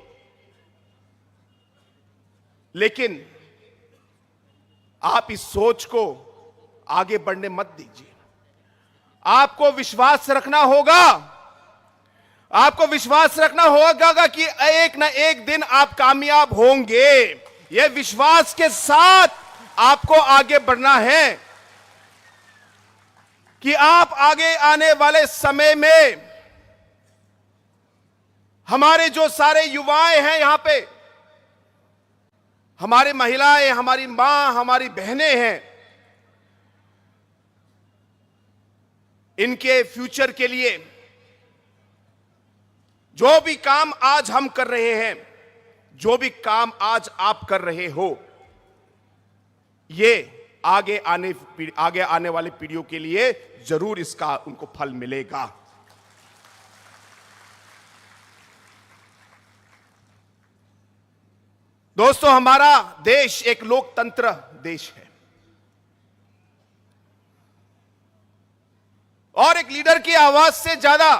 लेकिन आप इस सोच को आगे बढ़ने मत दीजिए। आपको विश्वास रखना होगा, आपको विश्वास रखना होगा कि एक ना एक दिन आप कामयाब होंगे। यह विश्वास के साथ आपको आगे बढ़ना है कि आप आगे आने वाले समय में हमारे जो सारे युवाएं हैं यहां पे, हमारी महिलाएं, हमारी मां, हमारी बहनें हैं, इनके फ्यूचर के लिए जो भी काम आज हम कर रहे हैं, जो भी काम आज आप कर रहे हो, ये आगे आने वाली पीढ़ियों के लिए जरूर इसका उनको फल मिलेगा। दोस्तों, हमारा देश एक लोकतंत्र देश है। और एक लीडर की आवाज से ज्यादा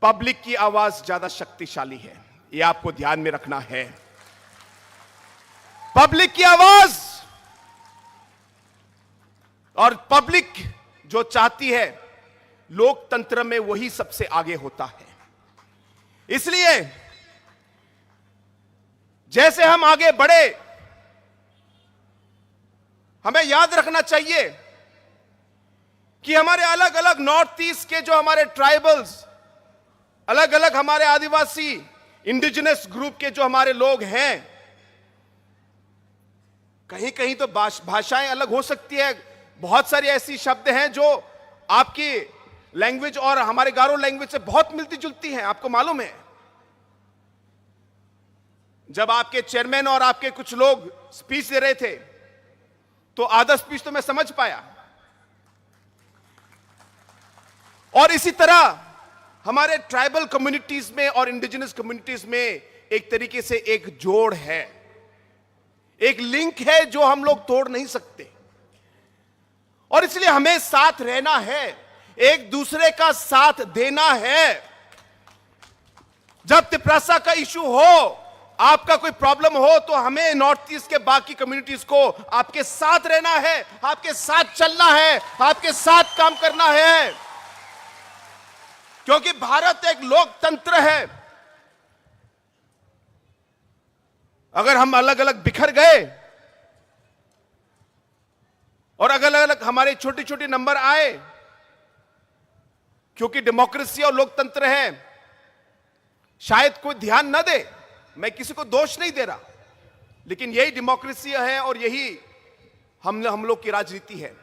पब्लिक की आवाज ज्यादा शक्तिशाली है, यह आपको ध्यान में रखना है। पब्लिक की आवाज और पब्लिक जो चाहती है लोकतंत्र में, वही सबसे आगे होता है। इसलिए जैसे हम आगे बढ़े, हमें याद रखना चाहिए कि हमारे अलग अलग नॉर्थ ईस्ट के जो हमारे ट्राइबल्स, अलग अलग हमारे आदिवासी इंडिजिनस ग्रुप के जो हमारे लोग हैं, कहीं कहीं तो भाषाएं अलग हो सकती है। बहुत सारी ऐसी शब्द हैं जो आपकी लैंग्वेज और हमारे गारो लैंग्वेज से बहुत मिलती जुलती हैं, आपको मालूम है। जब आपके चेयरमैन और आपके कुछ लोग स्पीच दे रहे थे तो आधा स्पीच तो मैं समझ पाया, और इसी तरह हमारे ट्राइबल कम्युनिटीज में और इंडिजिनस कम्युनिटीज में एक तरीके से एक जोड़ है, एक लिंक है जो हम लोग तोड़ नहीं सकते। और इसलिए हमें साथ रहना है, एक दूसरे का साथ देना है। जब तिपरासा का इशू हो, आपका कोई प्रॉब्लम हो, तो हमें नॉर्थ ईस्ट के बाकी कम्युनिटीज को आपके साथ रहना है, आपके साथ चलना है, आपके साथ काम करना है, क्योंकि भारत एक लोकतंत्र है। अगर हम अलग अलग बिखर गए और अलग अलग हमारे छोटे छोटे नंबर आए, क्योंकि डेमोक्रेसी और लोकतंत्र है, शायद कोई ध्यान न दे, मैं किसी को दोष नहीं दे रहा, लेकिन यही डेमोक्रेसी है और यही हम लोग की राजनीति है।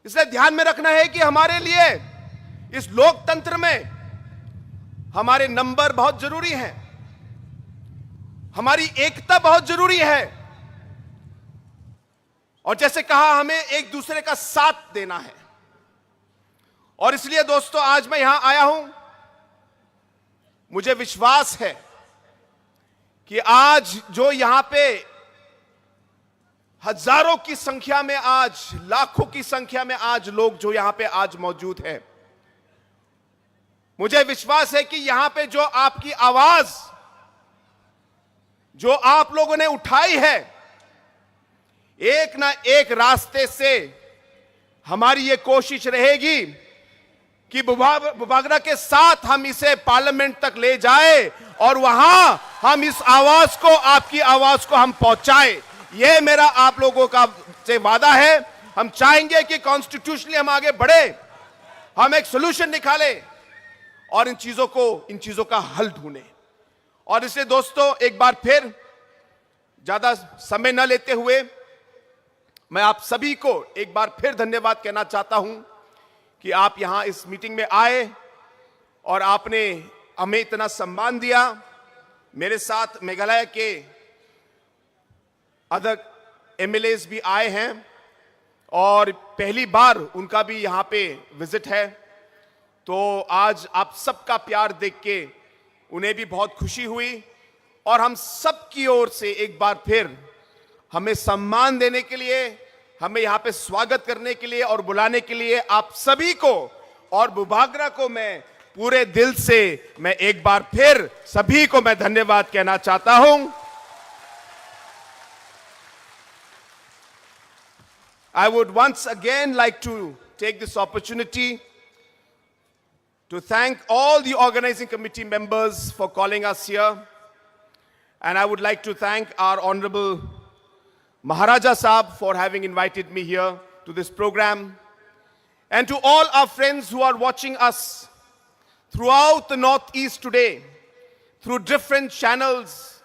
इसलिए ध्यान में रखना है कि हमारे लिए इस लोकतंत्र में हमारे नंबर बहुत जरूरी हैं, हमारी एकता बहुत जरूरी है, और जैसे कहा, हमें एक दूसरे का साथ देना है। और इसलिए दोस्तों, आज मैं यहां आया हूं, मुझे विश्वास है कि आज जो यहां पे हजारों की संख्या में, आज लाखों की संख्या में आज लोग जो यहां पे आज मौजूद हैं, मुझे विश्वास है कि यहां पे जो आपकी आवाज जो आप लोगों ने उठाई है, एक ना एक रास्ते से हमारी ये कोशिश रहेगी कि बुबागरा के साथ हम इसे पार्लियामेंट तक ले जाए और वहां हम इस आवाज को, आपकी आवाज को हम पहुंचाए। यह मेरा आप लोगों का से वादा है। हम चाहेंगे कि कॉन्स्टिट्यूशनली हम आगे बढ़े, हम एक सोल्यूशन निकाले और इन चीजों का हल ढूंढे। और इसलिए दोस्तों, एक बार फिर ज्यादा समय न लेते हुए मैं आप सभी को एक बार फिर धन्यवाद कहना चाहता हूं कि आप यहां इस मीटिंग में आए और आपने हमें इतना सम्मान दिया। मेरे साथ मेघालय के अदर एमएलएस भी आए हैं और पहली बार उनका भी यहां पे विजिट है, तो आज आप सबका प्यार देख के उन्हें भी बहुत खुशी हुई। और हम सब की ओर से एक बार फिर हमें सम्मान देने के लिए, हमें यहां पे स्वागत करने के लिए और बुलाने के लिए आप सभी को और बुबागरा को मैं पूरे दिल से मैं एक बार फिर सभी को मैं धन्यवाद कहना चाहता हूं। I would once again like to take this opportunity to thank all the organizing committee members for calling us here. And I would like to thank our Honorable Maharaja Saab for having invited me here to this program. And to all our friends who are watching us throughout the Northeast today, through different channels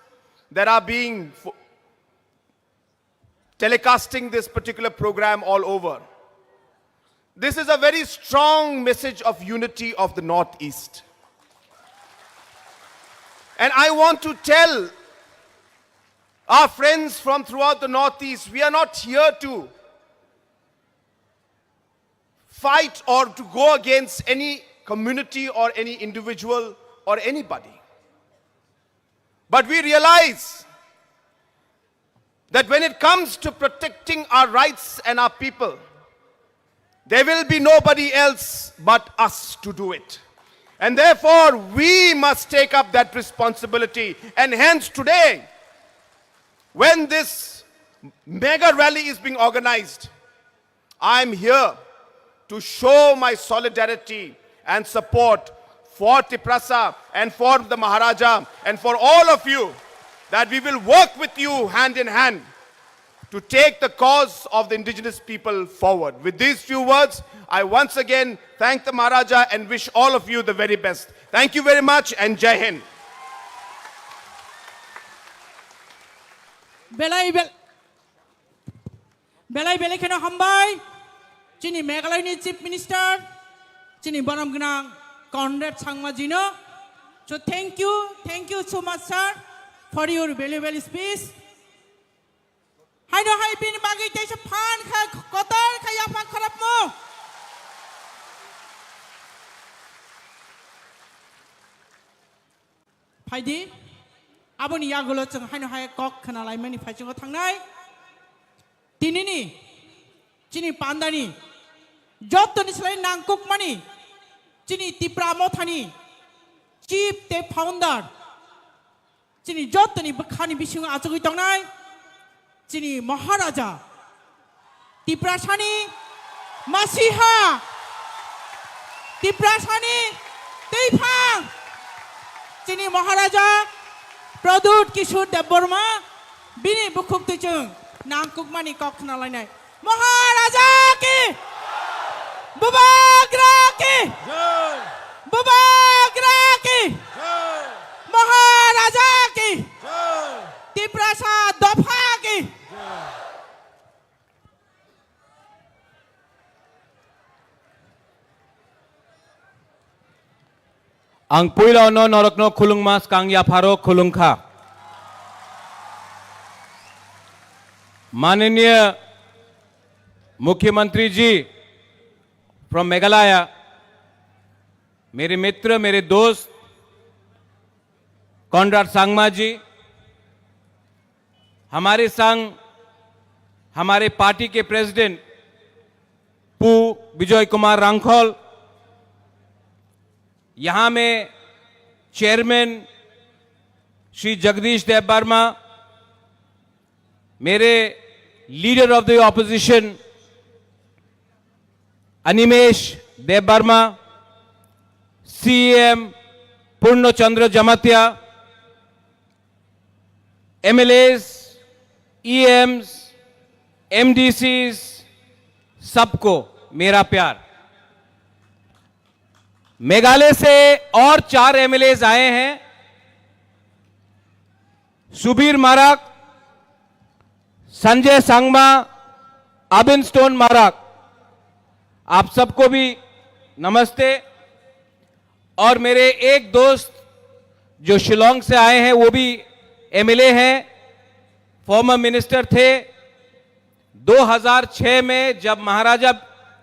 that are being telecasting this particular program all over. This is a very strong message of unity of the Northeast. And I want to tell our friends from throughout the Northeast, we are not here to fight or to go against any community or any individual or anybody. But we realize that when it comes to protecting our rights and our people, there will be nobody else but us to do it. And therefore, we must take up that responsibility. And hence today, when this mega rally is being organized, I'm here to show my solidarity and support for Tiprasa and for the Maharaja and for all of you, that we will work with you hand in hand to take the cause of the indigenous people forward. With these few words, I once again thank the Maharaja and wish all of you the very best. Thank you very much and Jai Hind. Belai belekeno hambai, Chini Meghalaya Chief Minister, Chini Borom Gnang Conrad Sangma Jino. So thank you so much, sir, for your valuable speech. Hai no hai bin bagi tesa phan kha kotar kha apa kharap mo. Phaidi aboni yagulo chung hai no hai kok khana lai mani phai chung thangnai. Tinini chini pandani jotoni slai nangkuk mani chini Tipra Mothani chief te founder chini jotoni bakhani bising achugui tongnai chini Maharaja Tiprasani Masiha Tiprasani Teifang chini Maharaja Pradut Kishore Deborma bini bukhuk tuchung nangkuk mani kok khna lainai Maharaja ki Bubagra ki Bubagra ki Maharaja ki Tiprasa Dopha ki Ang puila no norokno khulung mas kang ya pharo khulung kha माननीय मुख्यमंत्री जी from Meghalaya, मेरे मित्र मेरे दोस्त Conrad Sangma जी, हमारे संग हमारे party के president पू विजय कुमार रांखोल, यहां में चेयरमैन श्री जगदीश देव वर्मा, मेरे leader of the opposition Animesh Dev Varma, CM Purnachandra Jamatia, MLAs, EMs, MDCs, सबको मेरा प्यार। मेघालय से और 4 एमएलएस आए हैं, सुबीर माराक, संजय सांगमा, अबिन स्टोन माराक, आप सबको भी नमस्ते। और मेरे एक दोस्त जो शिलोंग से आए हैं वो भी एमएलए हैं, फॉर्मर मिनिस्टर थे। 2006 में जब महाराजा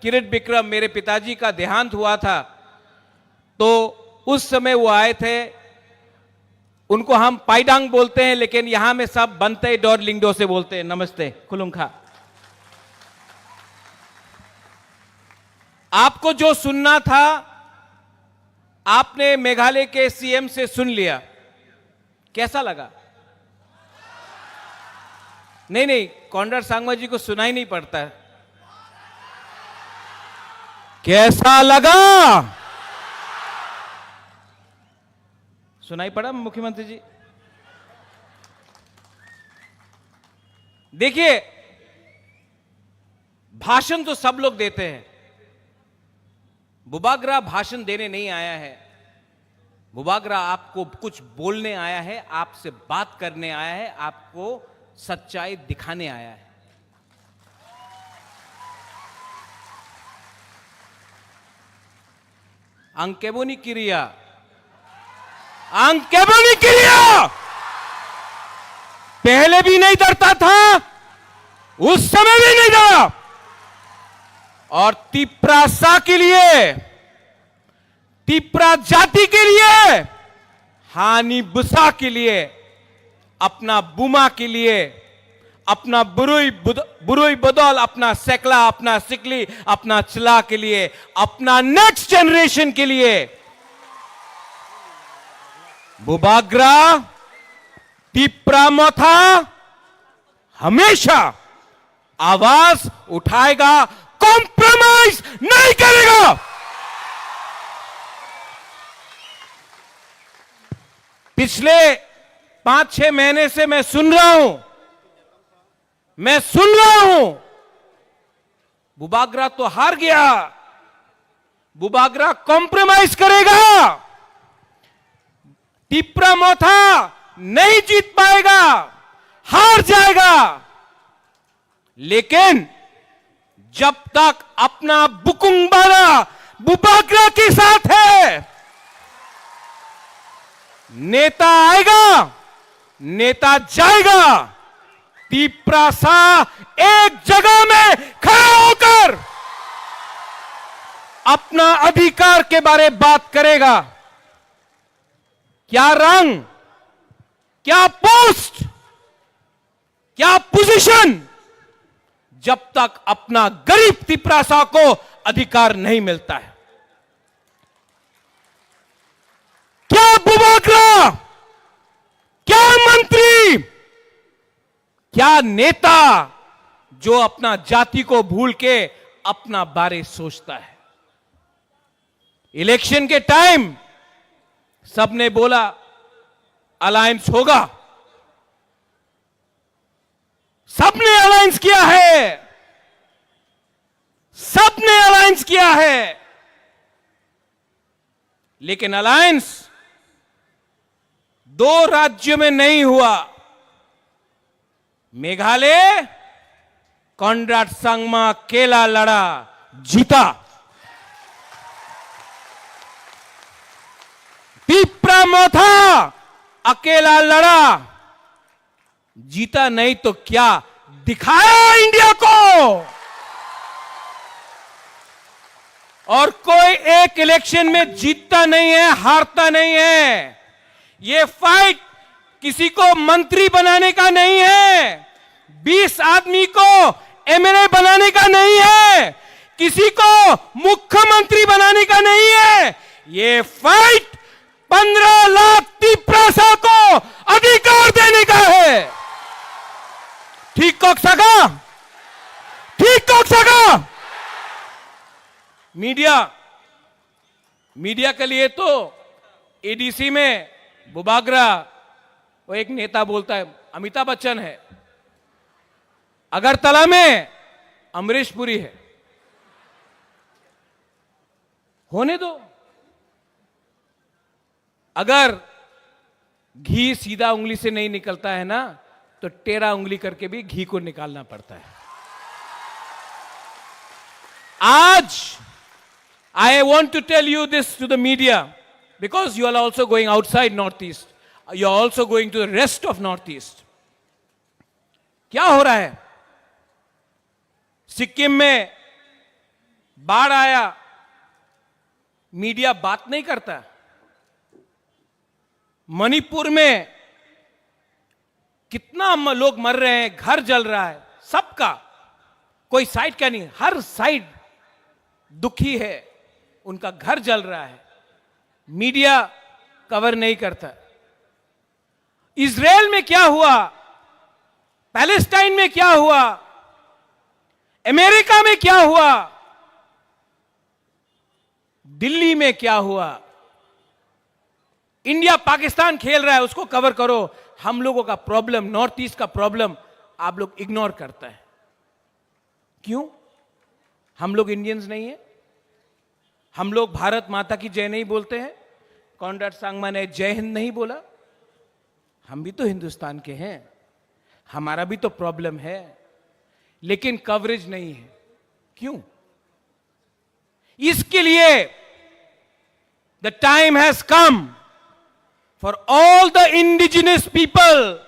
किरीट बिक्रम मेरे पिताजी का देहांत हुआ था तो उस समय वो आए थे। उनको हम पाइडांग बोलते हैं, लेकिन यहां में सब बनते डॉर लिंगडो से बोलते हैं। नमस्ते खुलुंखा। आपको जो सुनना था आपने मेघालय के सीएम से सुन लिया, कैसा लगा? नहीं, कॉनराड सांगमा जी को सुनाई नहीं पड़ता। कैसा लगा? सुनाई पड़ा मुख्यमंत्री जी? देखिए, भाषण तो सब लोग देते हैं। बुबाग्रा भाषण देने नहीं आया है, बुबाग्रा आपको कुछ बोलने आया है, आपसे बात करने आया है, आपको सच्चाई दिखाने आया है। अंकेबोनी क्रिया, अंकेबोनी क्रिया पहले भी नहीं डरता था, उस समय भी नहीं डरा। और तिप्रासा के लिए, तिप्रा जाति के लिए, हानि बुसा के लिए, अपना बुमा के लिए, अपना बुरुई बदौल, अपना सेकला, अपना सिकली, अपना चिला के लिए, अपना नेक्स्ट जनरेशन के लिए बुबाग्रा तिप्रामोथा हमेशा आवाज उठाएगा, कॉम्प्रोमाइज नहीं करेगा। पिछले 5-6 महीने से मैं सुन रहा हूं, बुबाग्रा तो हार गया, बुबाग्रा कॉम्प्रोमाइज करेगा, तिप्रामोथा नहीं जीत पाएगा, हार जाएगा। लेकिन जब तक अपना बुकुंबारा बुबाग्रा के साथ है, नेता आएगा, नेता जाएगा, तिप्रासा एक जगह में खड़ा होकर अपना अधिकार के बारे बात करेगा। क्या रंग, क्या पोस्ट, क्या पोजीशन, जब तक अपना गरीब तिप्रासा को अधिकार नहीं मिलता है। क्या बुबाग्रा, क्या मंत्री, क्या नेता जो अपना जाति को भूल के अपना बारे सोचता है। इलेक्शन के टाइम सबने बोला अलायंस होगा, सबने अलायंस किया है, सबने अलायंस किया है, लेकिन अलायंस 2 राज्यों में नहीं हुआ। मेघालय कॉनराड संगमा अकेला लड़ा, जीता। तिप्रामोथा अकेला लड़ा, जीता नहीं तो क्या दिखाया इंडिया को। और कोई एक इलेक्शन में जीतता नहीं है, हारता नहीं है। ये फाइट किसी को मंत्री बनाने का नहीं है, 20 आदमी को एमएलए बनाने का नहीं है, किसी को मुख्यमंत्री बनाने का नहीं है। ये फाइट 15 लाख तिप्रासा को अधिकार देने का है। ठीक कह सका, ठीक कह सका। मीडिया के लिए तो एडीसी में बुबाग्रा, वो एक नेता बोलता है अमिताभ बच्चन है, अगरतला में अमरीश पुरी है। होने दो, अगर घी सीधा उंगली से नहीं निकलता है ना, तो टेढ़ा उंगली करके भी घी को निकालना पड़ता है। आज I want to tell you this to the media, because you are also going outside Northeast. You are also going to the rest of Northeast. क्या हो रहा है? सिक्किम में बाढ़ आया, मीडिया बात नहीं करता। मणिपुर में कितना लोग मर रहे हैं, घर जल रहा है, सबका कोई साइड क्या नहीं, हर साइड दुखी है, उनका घर जल रहा है, मीडिया कवर नहीं करता। इजराइल में क्या हुआ, पैलेस्टाइन में क्या हुआ, अमेरिका में क्या हुआ, दिल्ली में क्या हुआ, इंडिया पाकिस्तान खेल रहा है, उसको कवर करो। हम लोगों का प्रॉब्लम, नॉर्थ ईस्ट का प्रॉब्लम आप लोग इग्नोर करता है। क्यों? हम लोग इंडियंस नहीं है? हम लोग भारत माता की जय नहीं बोलते हैं? कॉनराड संगमा ने जय हिंद नहीं बोला? हम भी तो हिंदुस्तान के हैं, हमारा भी तो प्रॉब्लम है, लेकिन कवरेज नहीं है। क्यों? इसके लिए the time has come for all the indigenous people,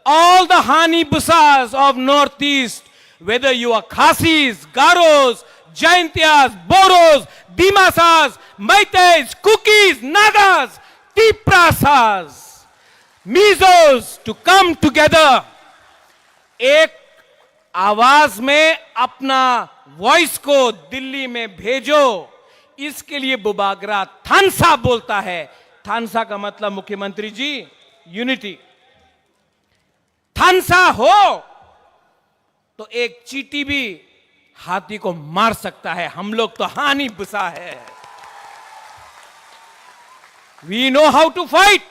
all the Hani Busas of Northeast, whether you are Khasis, Garos, Jaintias, Boros, Dimasas, Maitais, Kukis, Nagas, Tiprasas, Mizos, to come together. एक आवाज में अपना voice को दिल्ली में भेजो, इसके लिए बुबागरा थानसा बोलता है। थानसा का मतलब मुख्यमंत्री जी यूनिटी। थानसा हो तो एक चींटी भी हाथी को मार सकता है। हम लोग तो हानि बुसा है। We know how to fight,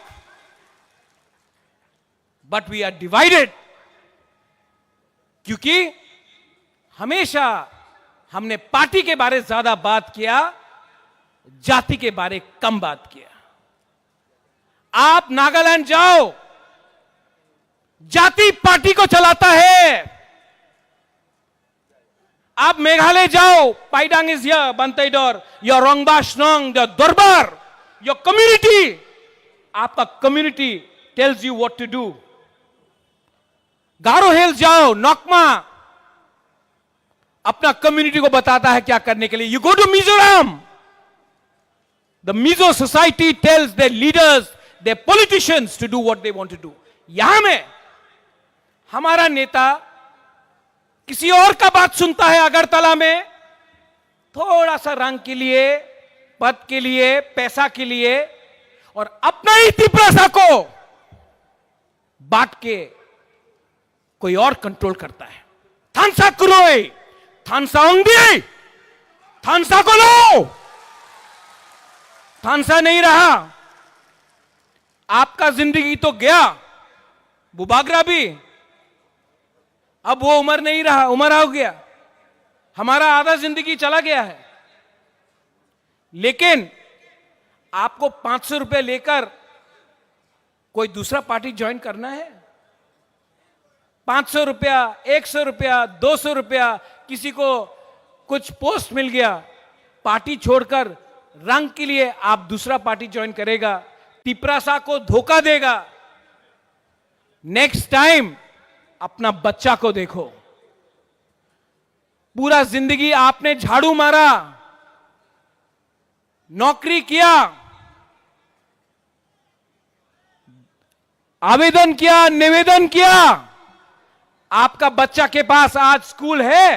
but we are divided. क्योंकि हमेशा हमने पार्टी के बारे ज्यादा बात किया, जाति के बारे कम बात किया। आप नागालैंड जाओ, जाति पार्टी को चलाता है। आप मेघालय जाओ, पाइडांग इज हियर, बंतैडोर, योर रोंगबाशनोंग, द दरबार, योर कम्युनिटी, आपका community tells you what to do. Garo Hills जाओ, नोकमा अपना कम्युनिटी को बताता है क्या करने के लिए। You go to Mizoram, the Mizo society tells their leaders, their politicians to do what they want to do. यहां में हमारा नेता किसी और का बात सुनता है अगरतला में, थोड़ा सा रंग के लिए, पद के लिए, पैसा के लिए, और अपना ही तिपरासा को बांट के कोई और कंट्रोल करता है। थानसा कुरोई, थानसा ओंगी, थानसा को लो। थानसा नहीं रहा, आपका जिंदगी तो गया, बुबागरा भी, अब वो उम्र नहीं रहा, उम्र हो गया, हमारा आधा जिंदगी चला गया है। लेकिन आपको 500 रुपए लेकर कोई दूसरा पार्टी ज्वाइन करना है? 500 रुपया, 100 रुपया, 200 रुपया, किसी को कुछ पोस्ट मिल गया, पार्टी छोड़कर रंग के लिए आप दूसरा पार्टी ज्वाइन करेगा, तिपरासा को धोखा देगा। नेक्स्ट टाइम अपना बच्चा को देखो। पूरा जिंदगी आपने झाड़ू मारा, नौकरी किया, आवेदन किया, निवेदन किया, आपका बच्चा के पास आज स्कूल है,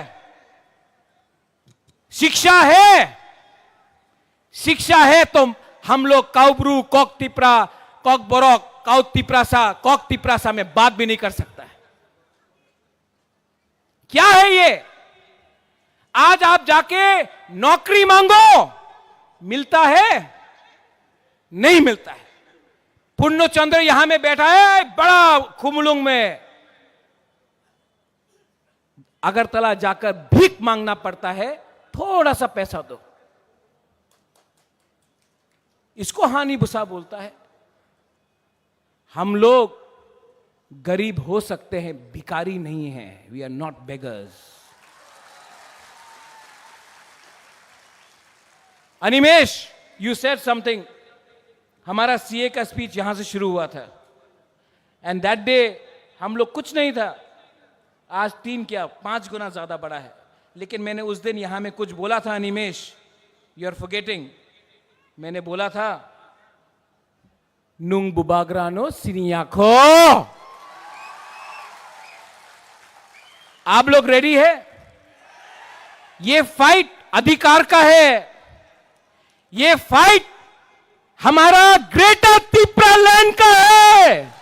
शिक्षा है। शिक्षा है तो हम लोग काउब्रू, कॉक तिपरा, कॉक बोरोक, काउ तिपरासा, कॉक तिपरासा में बात भी नहीं कर सकता है। क्या है ये? आज आप जाके नौकरी मांगो, मिलता है? नहीं मिलता है। पुण्य चंद्र यहां में बैठा है बड़ा खुमलुंग में, अगरतला जाकर भीख मांगना पड़ता है, थोड़ा सा पैसा दो। इसको हानि बुसा बोलता है। हम लोग गरीब हो सकते हैं, भिखारी नहीं हैं। We are not beggars. Animesh, you said something. हमारा सीए का स्पीच यहां से शुरू हुआ था, एंड दैट डे हम लोग कुछ नहीं था, आज 3 क्या 5 गुना ज्यादा बड़ा है। लेकिन मैंने उस दिन यहां में कुछ बोला था, अनिमेश, यू आर फॉरगेटिंग। मैंने बोला था, नुंग बुबागरानो सिनियाखो। आप लोग रेडी है? ये फाइट अधिकार का है। ये फाइट हमारा ग्रेटर तिपरा लैंड का है,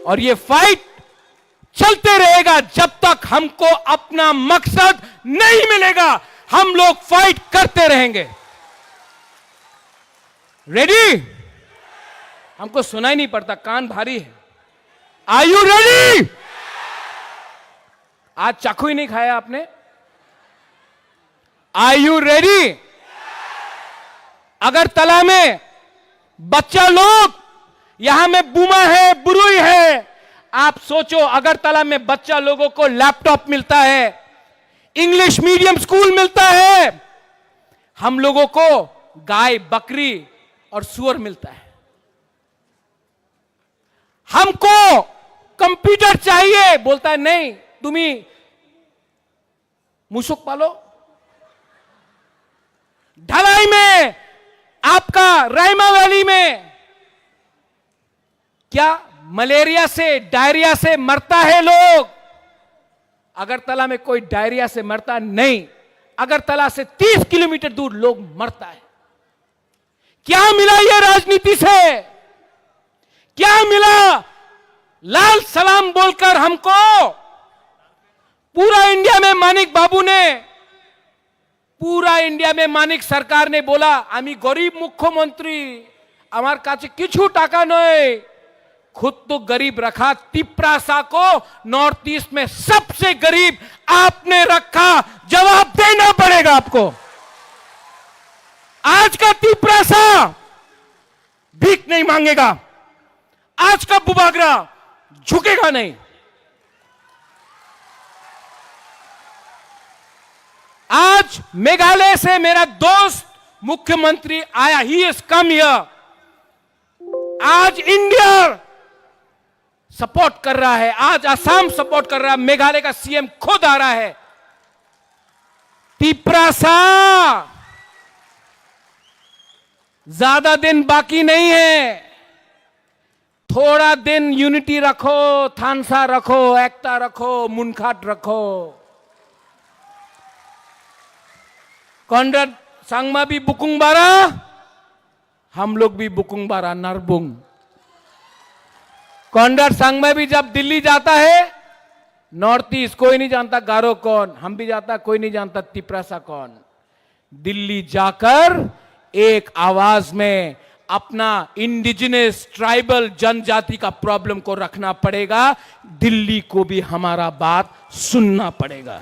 और ये फाइट चलते रहेगा जब तक हमको अपना मकसद नहीं मिलेगा। हम लोग फाइट करते रहेंगे। रेडी? हमको सुनाई नहीं पड़ता, कान भारी है। Are you ready? आज चाकू ही नहीं खाया आपने? Are you ready? अगरतला में बच्चा लोग, यहां में बुमा है, बुरुई है। आप सोचो, अगरतला में बच्चा लोगों को लैपटॉप मिलता है, इंग्लिश मीडियम स्कूल मिलता है, हम लोगों को गाय, बकरी और सुअर मिलता है। हमको कंप्यूटर चाहिए, बोलता है नहीं, तुम्ही मुसुक पालो। ढलाई में, आपका रायमा वैली में क्या मलेरिया से, डायरिया से मरता है लोग। अगरतला में कोई डायरिया से मरता नहीं, अगरतला से 30 किलोमीटर दूर लोग मरता है। क्या मिला ये राजनीति से? क्या मिला? लाल सलाम बोलकर हमको पूरा इंडिया में मानिक बाबू ने, पूरा इंडिया में मानिक सरकार ने बोला आमी गरीब मुख्यमंत्री, আমার কাছে কিছু টাকা নয়, खुद तो गरीब रखा। तिपरासा को नॉर्थ ईस्ट में सबसे गरीब आपने रखा, जवाब देना पड़ेगा आपको। आज का तिपरासा भीख नहीं मांगेगा, आज का बुबागरा झुकेगा नहीं। आज मेघालय से मेरा दोस्त मुख्यमंत्री आया, ही इज कम हियर। आज इंडिया सपोर्ट कर रहा है, आज असम सपोर्ट कर रहा है, मेघालय का सीएम खुद आ रहा है। तिपरासा ज्यादा दिन बाकी नहीं है, थोड़ा दिन यूनिटी रखो, थानसा रखो, एकता रखो, मुनखाट रखो। कॉन्ड्रेड सांगमा भी बुकुंग बारा, हम लोग भी बुकुंग बारा नरबुंग। कॉन्ड्रेड सांगमा भी जब दिल्ली जाता है, नॉर्थ ईस्ट कोई नहीं जानता गारो कौन, हम भी जाता कोई नहीं जानता तिपरासा कौन। दिल्ली जाकर एक आवाज में अपना इंडिजिनस ट्राइबल जनजाति का प्रॉब्लम को रखना पड़ेगा। दिल्ली को भी हमारा बात सुनना पड़ेगा।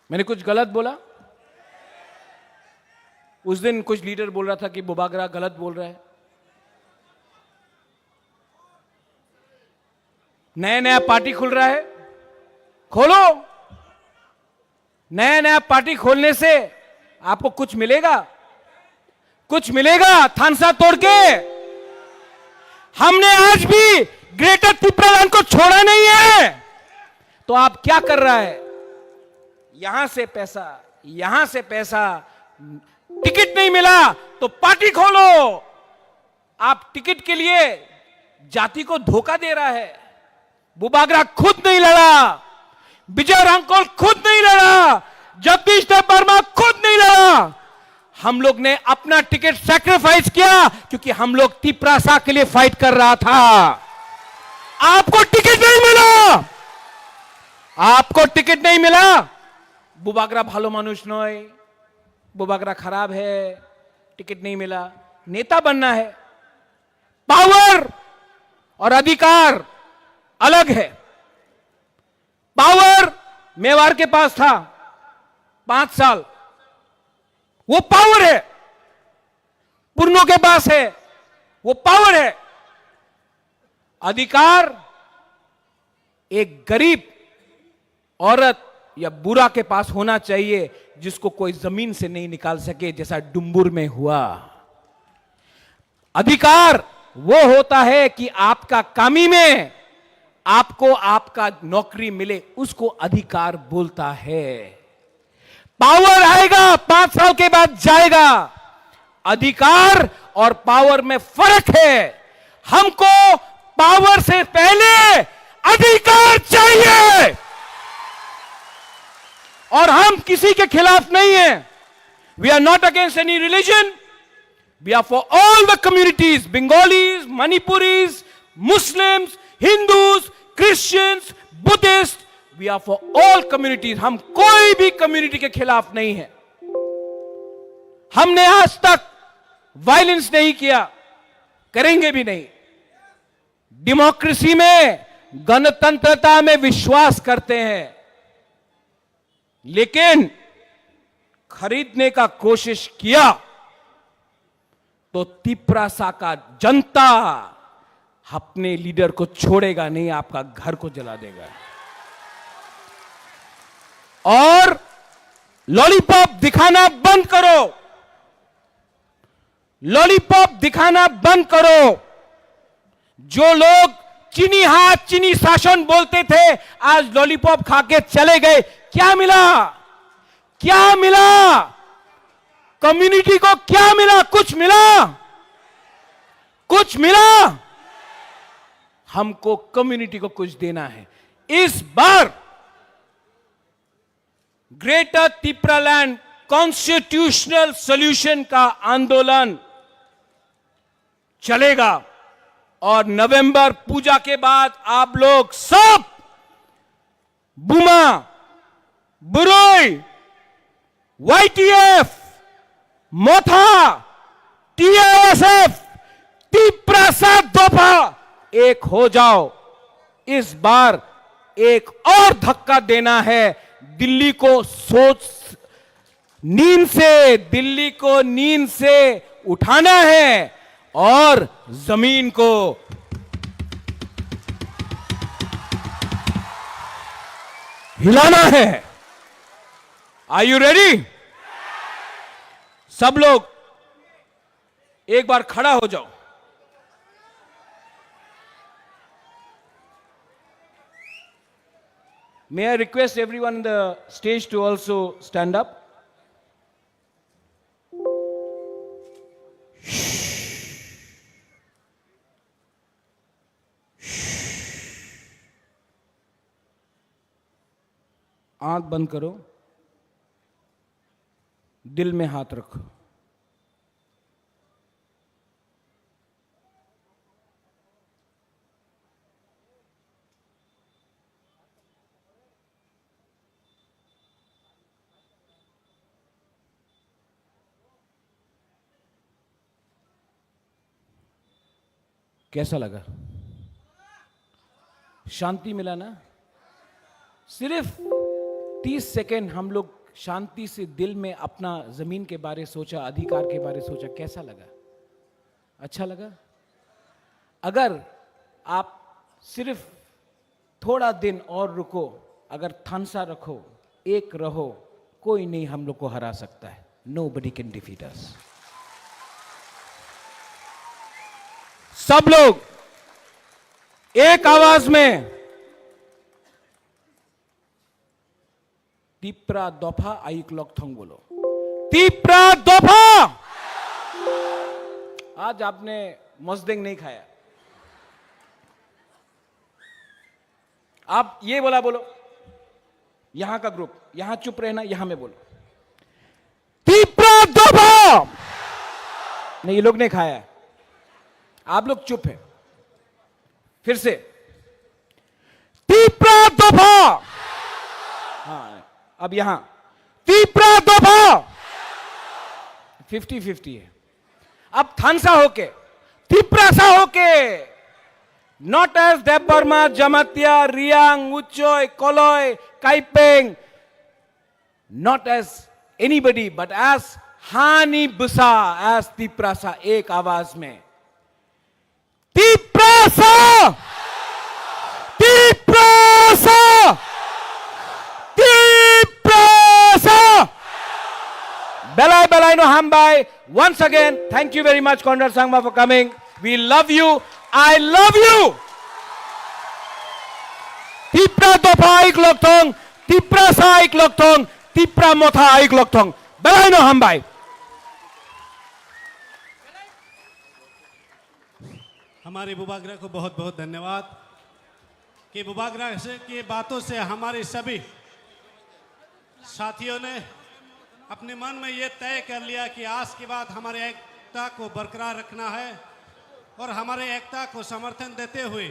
मैंने कुछ गलत बोला? उस दिन कुछ लीडर बोल रहा था कि बुबागरा गलत बोल रहा है। नया नया पार्टी खुल रहा है, खोलो। नया नया पार्टी खोलने से आपको कुछ मिलेगा? कुछ मिलेगा थानसा तोड़ के? हमने आज भी ग्रेटर तिपरालैंड को छोड़ा नहीं है। तो आप क्या कर रहा है? यहां से पैसा, यहां से पैसा, टिकट नहीं मिला तो पार्टी खोलो। आप टिकट के लिए जाति को धोखा दे रहा है। बुबागरा खुद नहीं लड़ा, विजय रांकोल खुद नहीं लड़ा, जगदीश देव वर्मा खुद नहीं लड़ा। हम लोग ने अपना टिकट सैक्रिफाइस किया क्योंकि हम लोग तिपरासा के लिए फाइट कर रहा था। आपको टिकट नहीं मिला, आपको टिकट नहीं मिला। बुबागरा भालो मानुष नय, बुबागरा खराब है, टिकट नहीं मिला। नेता बनना है, पावर और अधिकार अलग है। पावर मेवाड़ के पास था 5 साल, वो पावर है। पुरनो के पास है, वो पावर है। अधिकार एक गरीब औरत या बुरा के पास होना चाहिए जिसको कोई जमीन से नहीं निकाल सके, जैसा डुम्बुर में हुआ। अधिकार वो होता है कि आपका कामी में आपको आपका नौकरी मिले, उसको अधिकार बोलता है। पावर आएगा 5 साल के बाद जाएगा। अधिकार और पावर में फर्क है। हमको पावर से पहले अधिकार चाहिए। और हम किसी के खिलाफ नहीं हैं। We are not against any religion, we are for all the communities, Bengalis, Manipuris, Muslims, Hindus, Christians, Buddhist, we are for all communities. हम कोई भी कम्युनिटी के खिलाफ नहीं है। हमने आज तक वायलेंस नहीं किया, करेंगे भी नहीं। डेमोक्रेसी में, गणतंत्रता में विश्वास करते हैं, लेकिन खरीदने का कोशिश किया तो तिपरासा का जनता अपने लीडर को छोड़ेगा नहीं, आपका घर को जला देगा। और लॉलीपॉप दिखाना बंद करो, लॉलीपॉप दिखाना बंद करो। जो लोग चीनी हाथ, चीनी शासन बोलते थे, आज लॉलीपॉप खा के चले गए। क्या मिला? क्या मिला? कम्युनिटी को क्या मिला? कुछ मिला? कुछ मिला? हमको कम्युनिटी को कुछ देना है। इस बार ग्रेटर तिप्रालैंड कॉन्स्टिट्यूशनल सॉल्यूशन का आंदोलन चलेगा और नवंबर पूजा के बाद आप लोग सब बुमा, बुरोई, YTF, मोथा, TISF, तिप्रासा दोफा एक हो जाओ। इस बार एक और धक्का देना है। दिल्ली को दिल्ली को नींद से उठाना है और जमीन को हिलाना है। Are you ready? सब लोग एक बार खड़ा हो जाओ। May I request everyone on the stage to also stand up? आंख बंद करो, दिल में हाथ रखो। कैसा लगा? शांति मिला ना? सिर्फ 30 सेकेंड हम लोग शांति से दिल में अपना जमीन के बारे सोचा, अधिकार के बारे सोचा। कैसा लगा? अच्छा लगा? अगर आप सिर्फ थोड़ा दिन और रुको, अगर थानसा रखो, एक रहो, कोई नहीं हम लोग को हरा सकता है। Nobody can defeat us. सब लोग एक आवाज में तिप्रा दोफा आइक लोकथोंग बोलो। तिप्रा दोफा। आज आपने मस्देंग नहीं खाया, आप ये बोलो। यहां का ग्रुप यहां चुप रहना, यहां में बोलो तिप्रा दोफा। नहीं, ये लोग ने खाया है, आप लोग चुप है। फिर से तिप्रा दोफा। हाँ, अब यहां तिप्रा दोफा। 50-50 है। अब थानसा होके, तिप्रासा होके, not as Debbarma, Jamatia, Reang, Uchoi, Kaloi, Kaipeng, not as anybody but as हानी बुसा, एज तिप्रासा, एक आवाज में Tiprasa, Tiprasa, Tiprasa. Belai belai no hambai. Once again, thank you very much, Conrad Sangma, for coming. We love you. I love you. Tipra dopa aik lokthong, tipra sa aik lokthong, tipra motha aik lokthong. Belai no hambai. हमारे बुबागरा को बहुत बहुत धन्यवाद कि बुबागरा से की बातों से हमारे सभी साथियों ने अपने मन में ये तय कर लिया कि आज के बाद हमारे एकता को बरकरार रखना है और हमारे एकता को समर्थन देते हुए